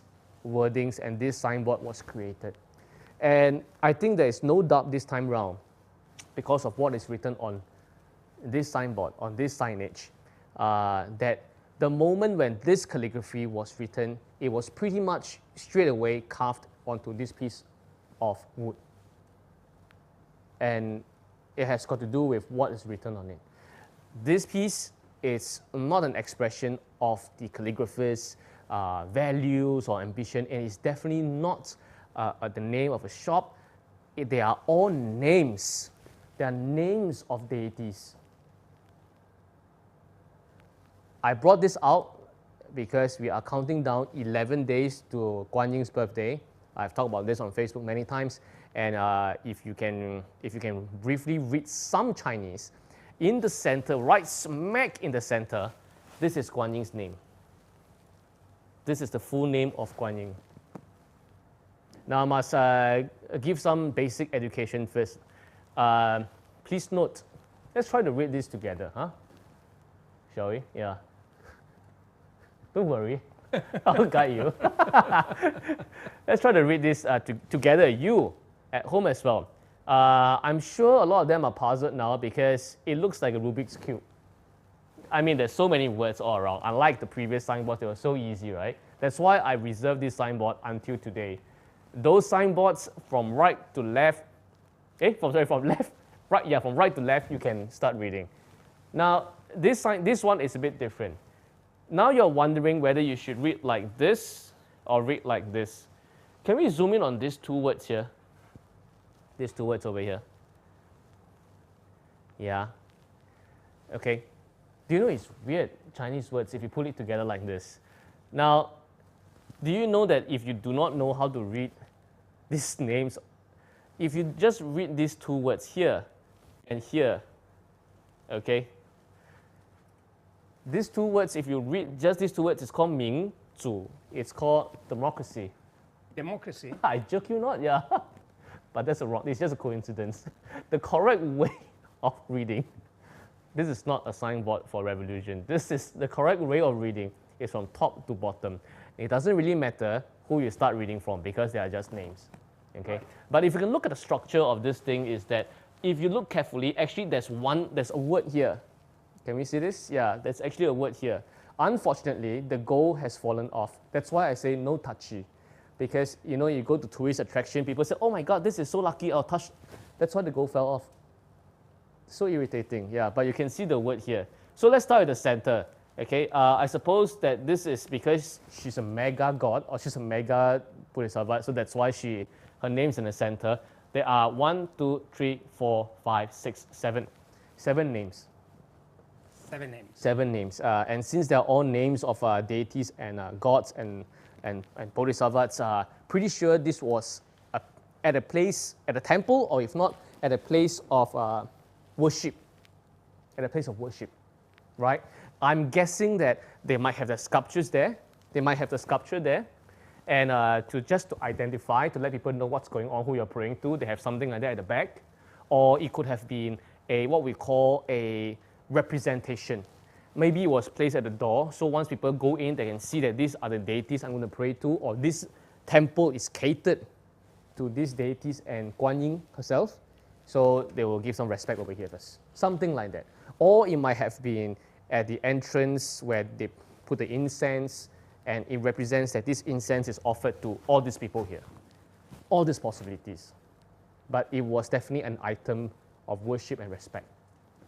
wordings and this signboard was created. And I think there is no doubt this time round, because of what is written on this signboard, on this signage, that the moment when this calligraphy was written, it was pretty much straight away carved onto this piece of wood. And it has got to do with what is written on it. This piece is not an expression of the calligrapher's values or ambition, and it's definitely not the name of a shop. They are all names. They are names of deities. I brought this out because we are counting down 11 days to Guan Ying's birthday. I've talked about this on Facebook many times. And if you can briefly read some Chinese, in the center, right smack in the center, this is Guan Ying's name. This is the full name of Guan Ying. Now I must give some basic education first. Please note, let's try to read this together, huh? Shall we? Yeah. Don't worry, I'll guide you. Let's try to read this together, you at home as well. I'm sure a lot of them are puzzled now because it looks like a Rubik's Cube. I mean, there's so many words all around. Unlike the previous signboards, they were so easy, right? That's why I reserved this signboard until today. Those signboards from right to left, from right to left, you can start reading. Now, this one is a bit different. Now you're wondering whether you should read like this or read like this. Can we zoom in on these two words here? These two words over here. Yeah. Okay. Do you know it's weird, Chinese words, if you put it together like this? Now, do you know that if you do not know how to read these names, if you just read these two words here and here, okay? These two words, if you read just these two words, it's called Ming Zu. It's called democracy. Democracy? I joke you not, yeah. but that's it's just a coincidence. The correct way of reading, this is not a signboard for revolution. This is the correct way of reading is from top to bottom. It doesn't really matter who you start reading from because they are just names. Okay? Right. But if you can look at the structure of this thing is that if you look carefully, actually there's a word here. Can we see this? Yeah, there's actually a word here. Unfortunately, the gold has fallen off. That's why I say no touchy. Because you know, you go to tourist attraction, people say, oh my God, this is so lucky, I'll touch. That's why the gold fell off. So irritating, yeah, but you can see the word here. So let's start with the center. Okay, I suppose that this is because she's a mega god or she's a mega bodhisattva, so that's why her name's in the center. There are 1, 2, 3, 4, 5, 6, 7. 7 names. 7 names. 7 names. And since they're all names of deities and gods and bodhisattvas, pretty sure this was at a place, at a temple, or if not, at a place of worship. At a place of worship, right? I'm guessing that they might have the sculptures there. They might have the sculpture there. And to identify, to let people know what's going on, who you're praying to, they have something like that at the back. Or it could have been what we call a representation. Maybe it was placed at the door, so once people go in, they can see that these are the deities I'm going to pray to, or this temple is catered to these deities and Guan Yin herself. So they will give some respect over here first. Something like that. Or it might have been at the entrance where they put the incense, and it represents that this incense is offered to all these people here. All these possibilities. But it was definitely an item of worship and respect.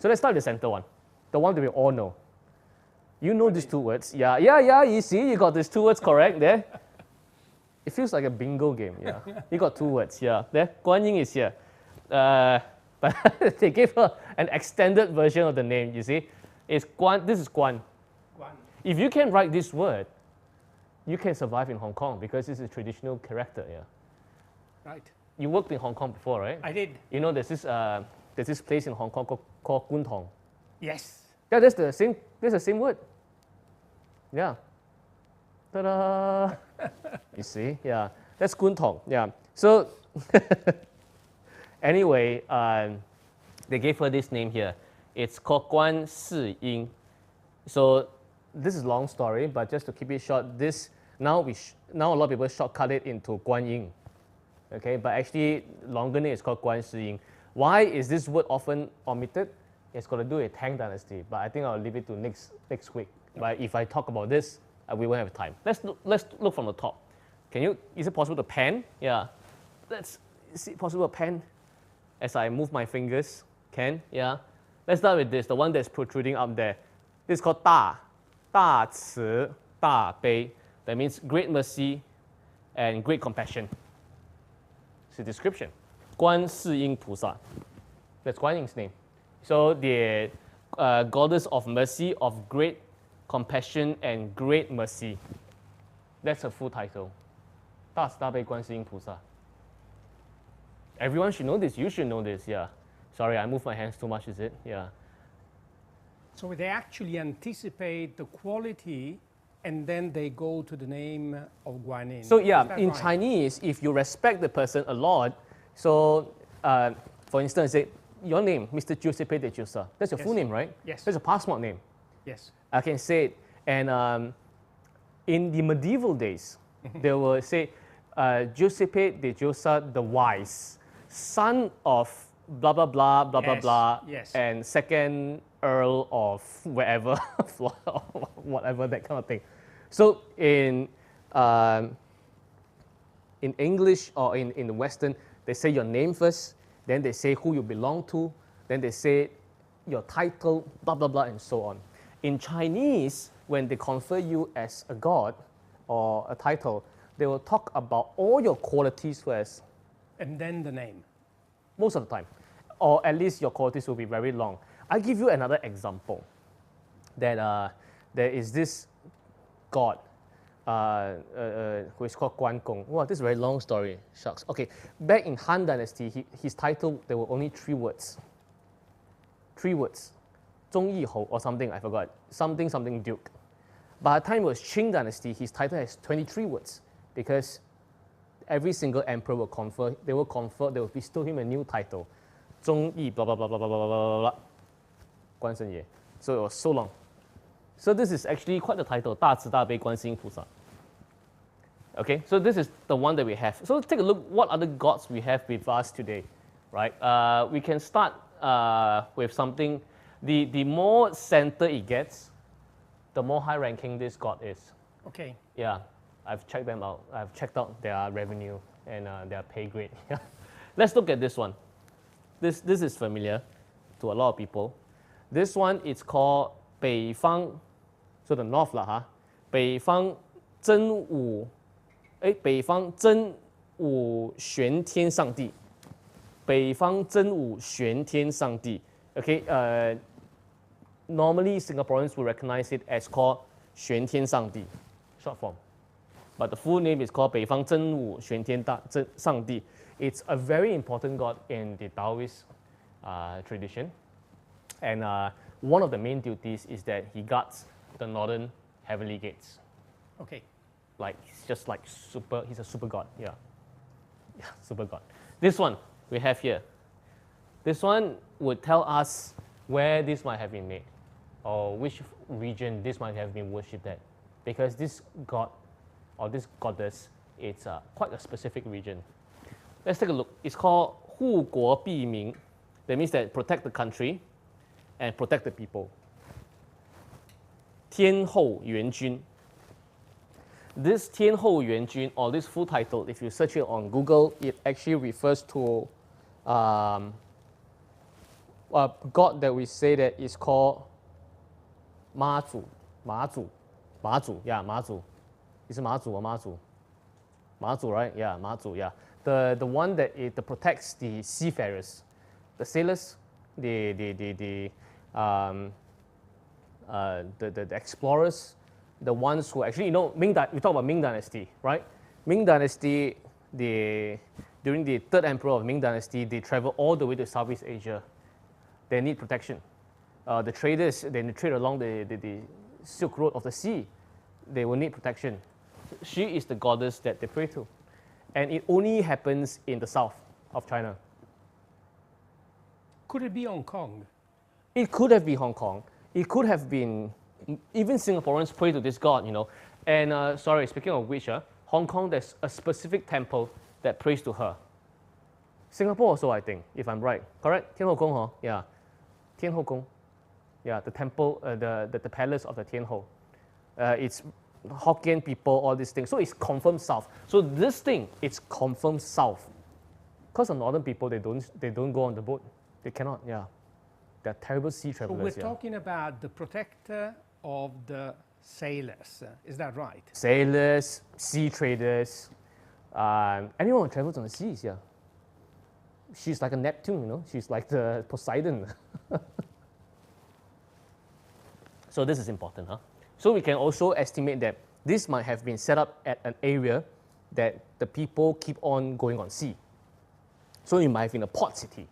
So let's start with the center one, the one that we all know. You know these 2 words. Yeah, you see, you got these 2 words correct there. It feels like a bingo game, yeah. You got 2 words, yeah. There, Guan Yin is here. But they gave her an extended version of the name, you see. It's Guan, this is Guan. Guan. If you can write this word, you can survive in Hong Kong because it's a traditional character, yeah. Right. You worked in Hong Kong before, right? I did. You know, there's this place in Hong Kong called Kwun Tong. Yes. Yeah, that's the same word. Yeah. Ta-da! You see, yeah. That's Kwun Tong, yeah. So, anyway, they gave her this name here. It's called Guan Si Ying. So, this is a long story, but just to keep it short, now a lot of people shortcut it into Guan Yin. Okay, but actually, longer name is called Guan Si Ying. Why is this word often omitted? It's got to do with Tang Dynasty, but I think I'll leave it to next week. But if I talk about this, we won't have time. Let's look from the top. Is it possible to pan? Yeah. Is it possible to pan as I move my fingers? Can? Yeah. Let's start with this, the one that's protruding up there. This is called Da. Da Ci, Da Bei. That means great mercy and great compassion. It's a description. Guan Si Ying Pusa. That's Guan Ying's name. So the goddess of mercy, of great compassion and great mercy. That's her full title. 大慈大悲观世音菩萨. Everyone should know this. You should know this. Yeah. Sorry, I moved my hands too much. Is it? Yeah. So they actually anticipate the quality, and then they go to the name of Guanyin. So yeah, in Chinese, if you respect the person a lot, so for instance, say your name, Mr. Giuseppe de Giusa. That's your full name, right? Yes. That's a passport name. Yes. I can say it. And in the medieval days, they will say Giuseppe de Giusa the Wise, son of blah, blah, blah, blah, blah, blah, and second Earl of wherever, whatever, that kind of thing. So in English or in the Western, they say your name first, then they say who you belong to, then they say your title, blah, blah, blah, and so on. In Chinese, when they confer you as a god or a title, they will talk about all your qualities first. And then the name. Most of the time. Or at least your qualities will be very long. I'll give you another example. That there is this god who is called Guan Gong. Wow, this is a very long story. Shucks. Okay, back in Han Dynasty, his title, there were only 3 words. 3 words. 忠义侯 or something, I forgot. Something duke. By the time it was Qing Dynasty, his title has 23 words because every single emperor will confer, they will bestow him a new title. 忠义 blah blah blah blah blah blah blah blah. 关圣爷. So it was so long. So this is actually quite a title, 大慈大悲观世音菩萨. Okay, so this is the one that we have. So let's take a look what other gods we have with us today, right? We can start with something, the more center it gets, the more high ranking this god is. Okay. Yeah, I've checked them out. I've checked out their revenue and their pay grade. Let's look at this one. This is familiar to a lot of people. This one is called 北方, so the north lah, huh? 北方真武, 北方真武玄天上帝. 北方真武玄天上帝. Okay, normally Singaporeans will recognize it as called 玄天上帝, short form. But the full name is called 北方真武玄天上帝. It's a very important god in the Taoist tradition. And one of the main duties is that he guards the northern heavenly gates. Okay. Like, he's just like he's a super god, yeah. Yeah, super god. This one we have here. This one would tell us where this might have been made, or which region this might have been worshipped at. Because this god, or this goddess, it's quite a specific region. Let's take a look. It's called 护国庇民. That means that protect the country and protect the people. 天后元君. This 天后元君, or this full title, if you search it on Google, it actually refers to a god that we say that is called 妈祖, yeah, 妈祖. Is it 妈祖 or 妈祖? 妈祖, right? Yeah, 妈祖, yeah. The one that protects the seafarers, the sailors, the explorers, the ones who actually, we talk about Ming Dynasty, right? Ming Dynasty, during the third emperor of Ming Dynasty, they travel all the way to Southeast Asia. They need protection. The traders, they trade along the Silk Road of the sea. They will need protection. She is the goddess that they pray to. And it only happens in the south of China. Could it be Hong Kong? It could have been Hong Kong. It could have been, even Singaporeans pray to this god, And sorry, speaking of which, Hong Kong, there's a specific temple that prays to her. Singapore also, I think, if I'm right. Correct? 天后宫, huh? Yeah. 天后宫. Yeah, the temple, the palace of the 天后. It's Hokkien people, all these things. So it's confirmed south. So this thing, it's confirmed south. Because the northern people, they don't go on the boat. They cannot, yeah. They're terrible sea travelers. So we're talking about the protector of the sailors. Is that right? Sailors, sea traders, anyone who travels on the seas, yeah. She's like a Neptune, She's like the Poseidon. So this is important, huh? So we can also estimate that this might have been set up at an area that the people keep on going on sea. So it might have been a port city.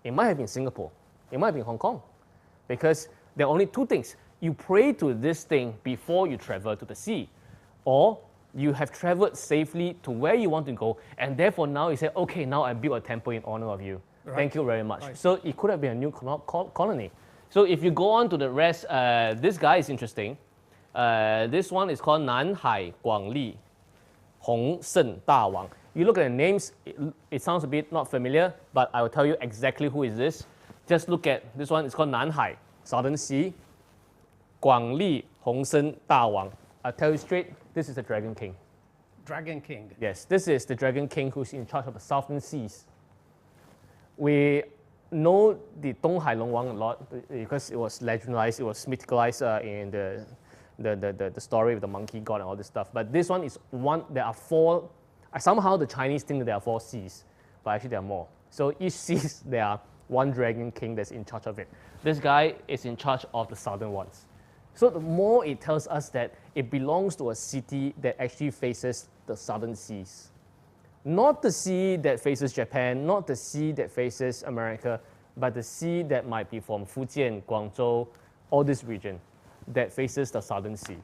It might have been Singapore. It might have been Hong Kong. Because there are only two things. You pray to this thing before you travel to the sea. Or you have traveled safely to where you want to go, and therefore now you say, okay, now I build a temple in honor of you. Right. Thank you very much. Right. So it could have been a new colony. So if you go on to the rest, this guy is interesting. This one is called 南海广利洪圣大王. You look at the names, it sounds a bit not familiar, but I will tell you exactly who is this. Just look at this one, it's called 南海, Southern Sea, 广利洪圣大王. I'll tell you straight, this is the Dragon King. Dragon King? Yes, this is the Dragon King who's in charge of the southern seas. We know the Donghai Long Wang a lot because it was legendarized, it was mythicalized in the story of the monkey god and all this stuff. But this one is one, there are four, somehow the Chinese think that there are four seas, but actually there are more. So each seas, there are one Dragon King that's in charge of it. This guy is in charge of the southern ones. So the more it tells us that it belongs to a city that actually faces the southern seas. Not the sea that faces Japan, not the sea that faces America, but the sea that might be from Fujian, Guangzhou, all this region. that faces the southern sea.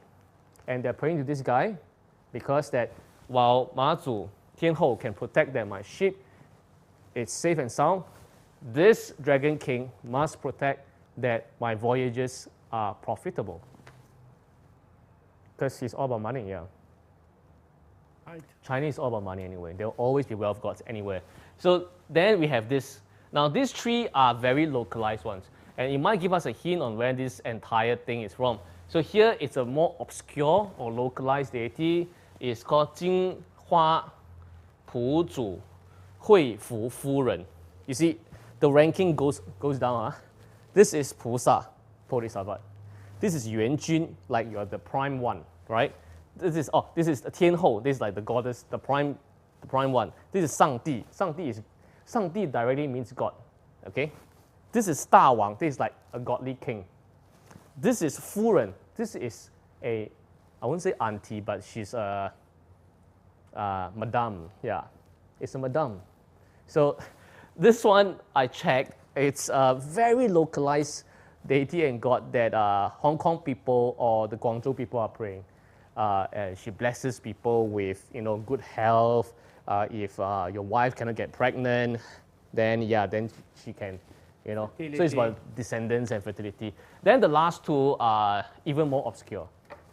And they're praying to this guy because that while 马祖天后 can protect that my ship is safe and sound, this Dragon King must protect that my voyages are profitable. Because he's all about money, yeah. Right. China is all about money anyway. There will always be wealth gods anywhere. So then we have this. Now these three are very localized ones. And it might give us a hint on where this entire thing is from. So here it's a more obscure or localized deity. It's called 金花普主惠福夫人. You see, the ranking goes down. This is Pusa, Bodhisattva. This is Yuan Jun, like you're the prime one, right? This is the Tian Hou. This is like the goddess, the prime one. This is Shangdi. Shangdi directly means God. Okay. This is Da Wang. This is like a godly king. This is Fu Ren. This is I wouldn't say auntie, but she's a madame. Yeah, it's a madame. So this one I checked. It's a very localized deity and god that Hong Kong people or the Guangzhou people are praying. And she blesses people with good health. If your wife cannot get pregnant, then she can. So it's about descendants and fertility. Then the last two are even more obscure.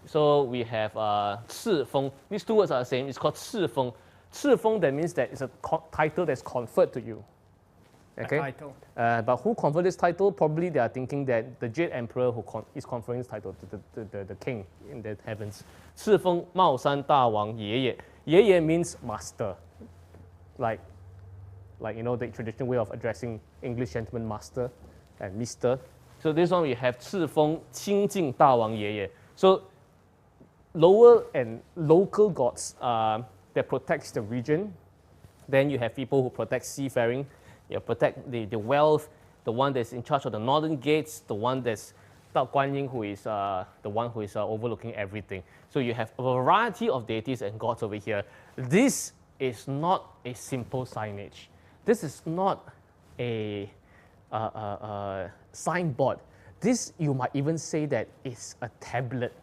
So we have Ci Feng. These two words are the same. It's called Ci Feng. Ci Feng, that means that it's a title that's conferred to you. Okay. A title. But who conferred this title? Probably they are thinking that the Jade Emperor who is conferring this title to the king in the heavens. Ci Feng Mao Shan Da Wang Ye Ye. Ye Ye means master. Like the traditional way of addressing English gentleman, master and mister. So this one we have 赤峰清净大王爷爷. So lower and local gods that protects the region. Then you have people who protect seafaring, protect the wealth, the one that's in charge of the northern gates, the one that's Dao Guanyin, who is the one who is overlooking everything. So you have a variety of deities and gods over here. This is not a simple signage. This is not a signboard. This, you might even say that it's a tablet.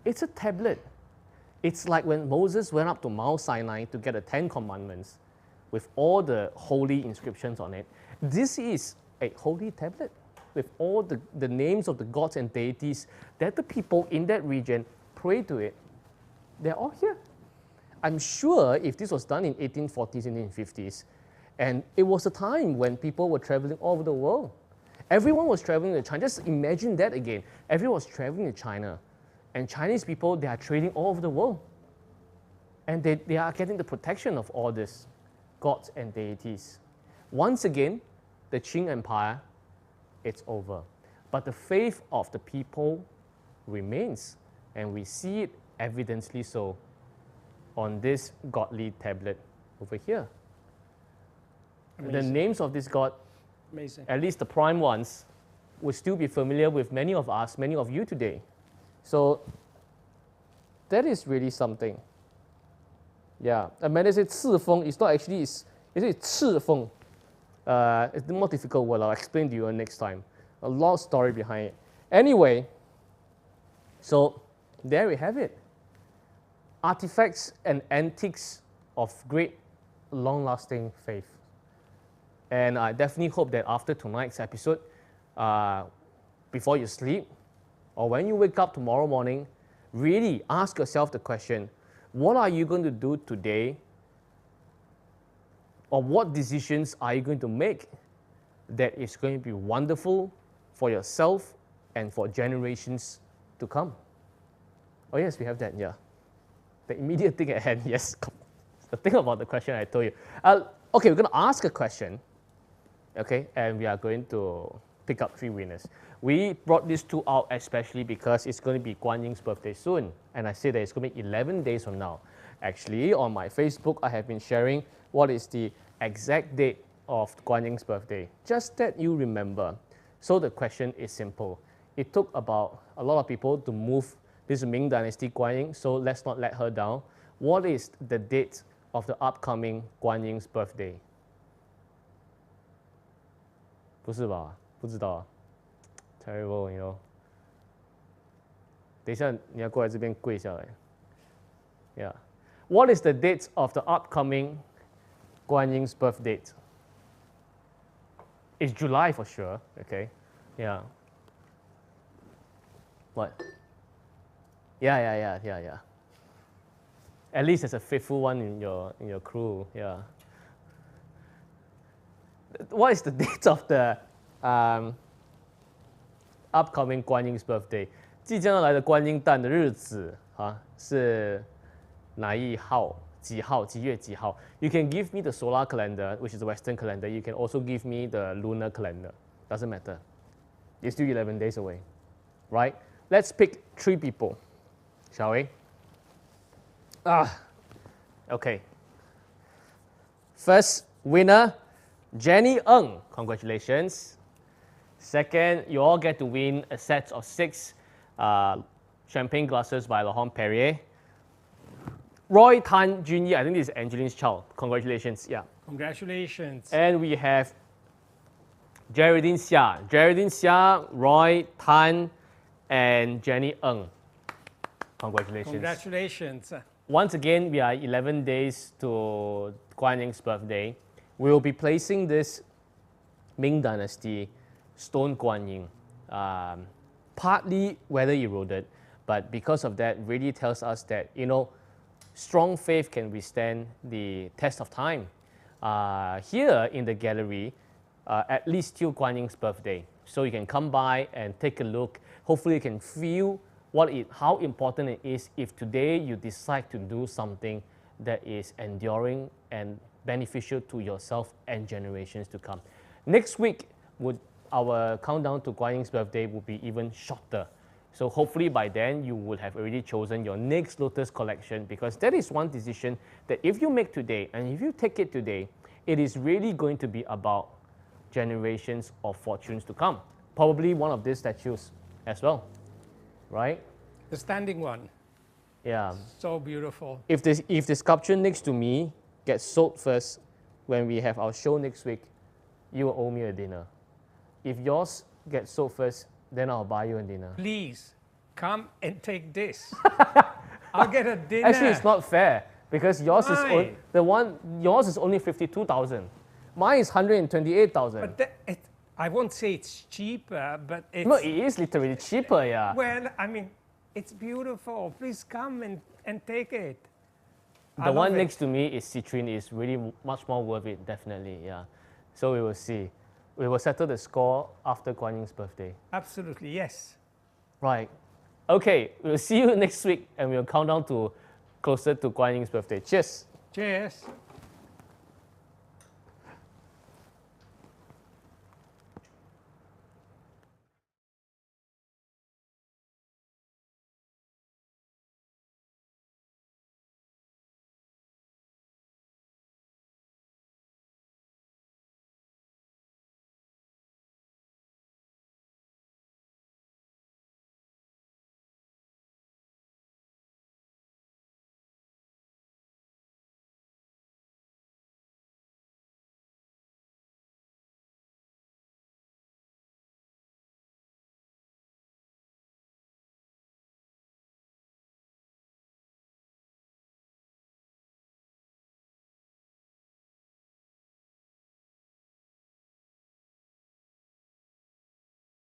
It's a tablet. It's like when Moses went up to Mount Sinai to get the 10 Commandments with all the holy inscriptions on it. This is a holy tablet with all the names of the gods and deities that the people in that region pray to it. They're all here. I'm sure if this was done in 1840s and 1850s, and it was a time when people were traveling all over the world. Everyone was traveling to China. Just imagine that again. Everyone was traveling to China. And Chinese people, they are trading all over the world. And they are getting the protection of all these gods and deities. Once again, the Qing Empire, it's over. But the faith of the people remains. And we see it evidently so on this godly tablet over here. The names of this god, at least the prime ones, will still be familiar with many of us, many of you today. So that is really something. Yeah, and when they say 赤峰, it's not actually, it's 赤峰. It's a more difficult word. I'll explain to you next time. A long story behind it. Anyway, so there we have it. Artifacts and antiques of great, long-lasting faith. And I definitely hope that after tonight's episode, before you sleep, or when you wake up tomorrow morning, really ask yourself the question, what are you going to do today? Or what decisions are you going to make that is going to be wonderful for yourself and for generations to come? Oh yes, we have that, yeah. The immediate thing at hand, yes. The thing about the question I told you. Okay, we're going to ask a question. Okay, and we are going to pick up 3 winners. We brought these 2 out especially because it's going to be Guan Ying's birthday soon. And I say that it's going to be 11 days from now. Actually, on my Facebook, I have been sharing what is the exact date of Guan Ying's birthday. Just that you remember. So the question is simple. It took about a lot of people to move this Ming Dynasty Guan Ying, so let's not let her down. What is the date of the upcoming Guan Ying's birthday? 不是吧？不知道啊 ，terrible, you know. 等一下你要过来这边跪下来 ，yeah. What is the date of the upcoming Guan Ying's birth date? It's July for sure, okay? Yeah. What? Yeah. At least there's a faithful one in your crew, yeah. What is the date of the upcoming 观音 's birthday？ 即将要来的观音诞的日子啊，是哪一号？几号？几月几号 ？You can give me the solar calendar, which is the Western calendar. You can also give me the lunar calendar. Doesn't matter. It's still 11 days away, right? Let's pick 3 people, shall we? Okay. First winner, Jenny Ng. Congratulations. Second, you all get to win a set of 6 champagne glasses by Laurent Perrier. Roy Tan Junyi, I think this is Angeline's child. Congratulations, yeah. Congratulations. And we have Geraldine Xia, Roy Tan, and Jenny Ng. Congratulations. Congratulations. Once again, we are 11 days to Guan Ying's birthday. We will be placing this Ming Dynasty stone Guan Yin, partly weather eroded, but because of that, really tells us that, you know, strong faith can withstand the test of time. Here in the gallery, at least till Guan Ying's birthday. So you can come by and take a look. Hopefully you can feel how important it is if today you decide to do something that is enduring and beneficial to yourself and generations to come. Next week, our countdown to Guan Ying's birthday will be even shorter. So hopefully by then you would have already chosen your next Lotus collection, because that is one decision that if you make today and if you take it today, it is really going to be about generations of fortunes to come. Probably one of these statues as well, right? The standing one. Yeah. So beautiful. If the sculpture next to me gets sold first, when we have our show next week, you will owe me a dinner. If yours gets sold first, then I'll buy you a dinner. Please, come and take this. I'll get a dinner. Actually, it's not fair, because yours is only 52,000. Mine is 128,000. But I won't say it's cheaper, but it's... No, it is literally cheaper, yeah. Well, I mean, it's beautiful. Please come and take it. The one next to me is citrine, is really much more worth it, definitely, yeah. So we will see. We will settle the score after Guan Ying's birthday. Absolutely, yes. Right. Okay, we'll see you next week and we'll count down to closer to Guan Ying's birthday. Cheers. Cheers.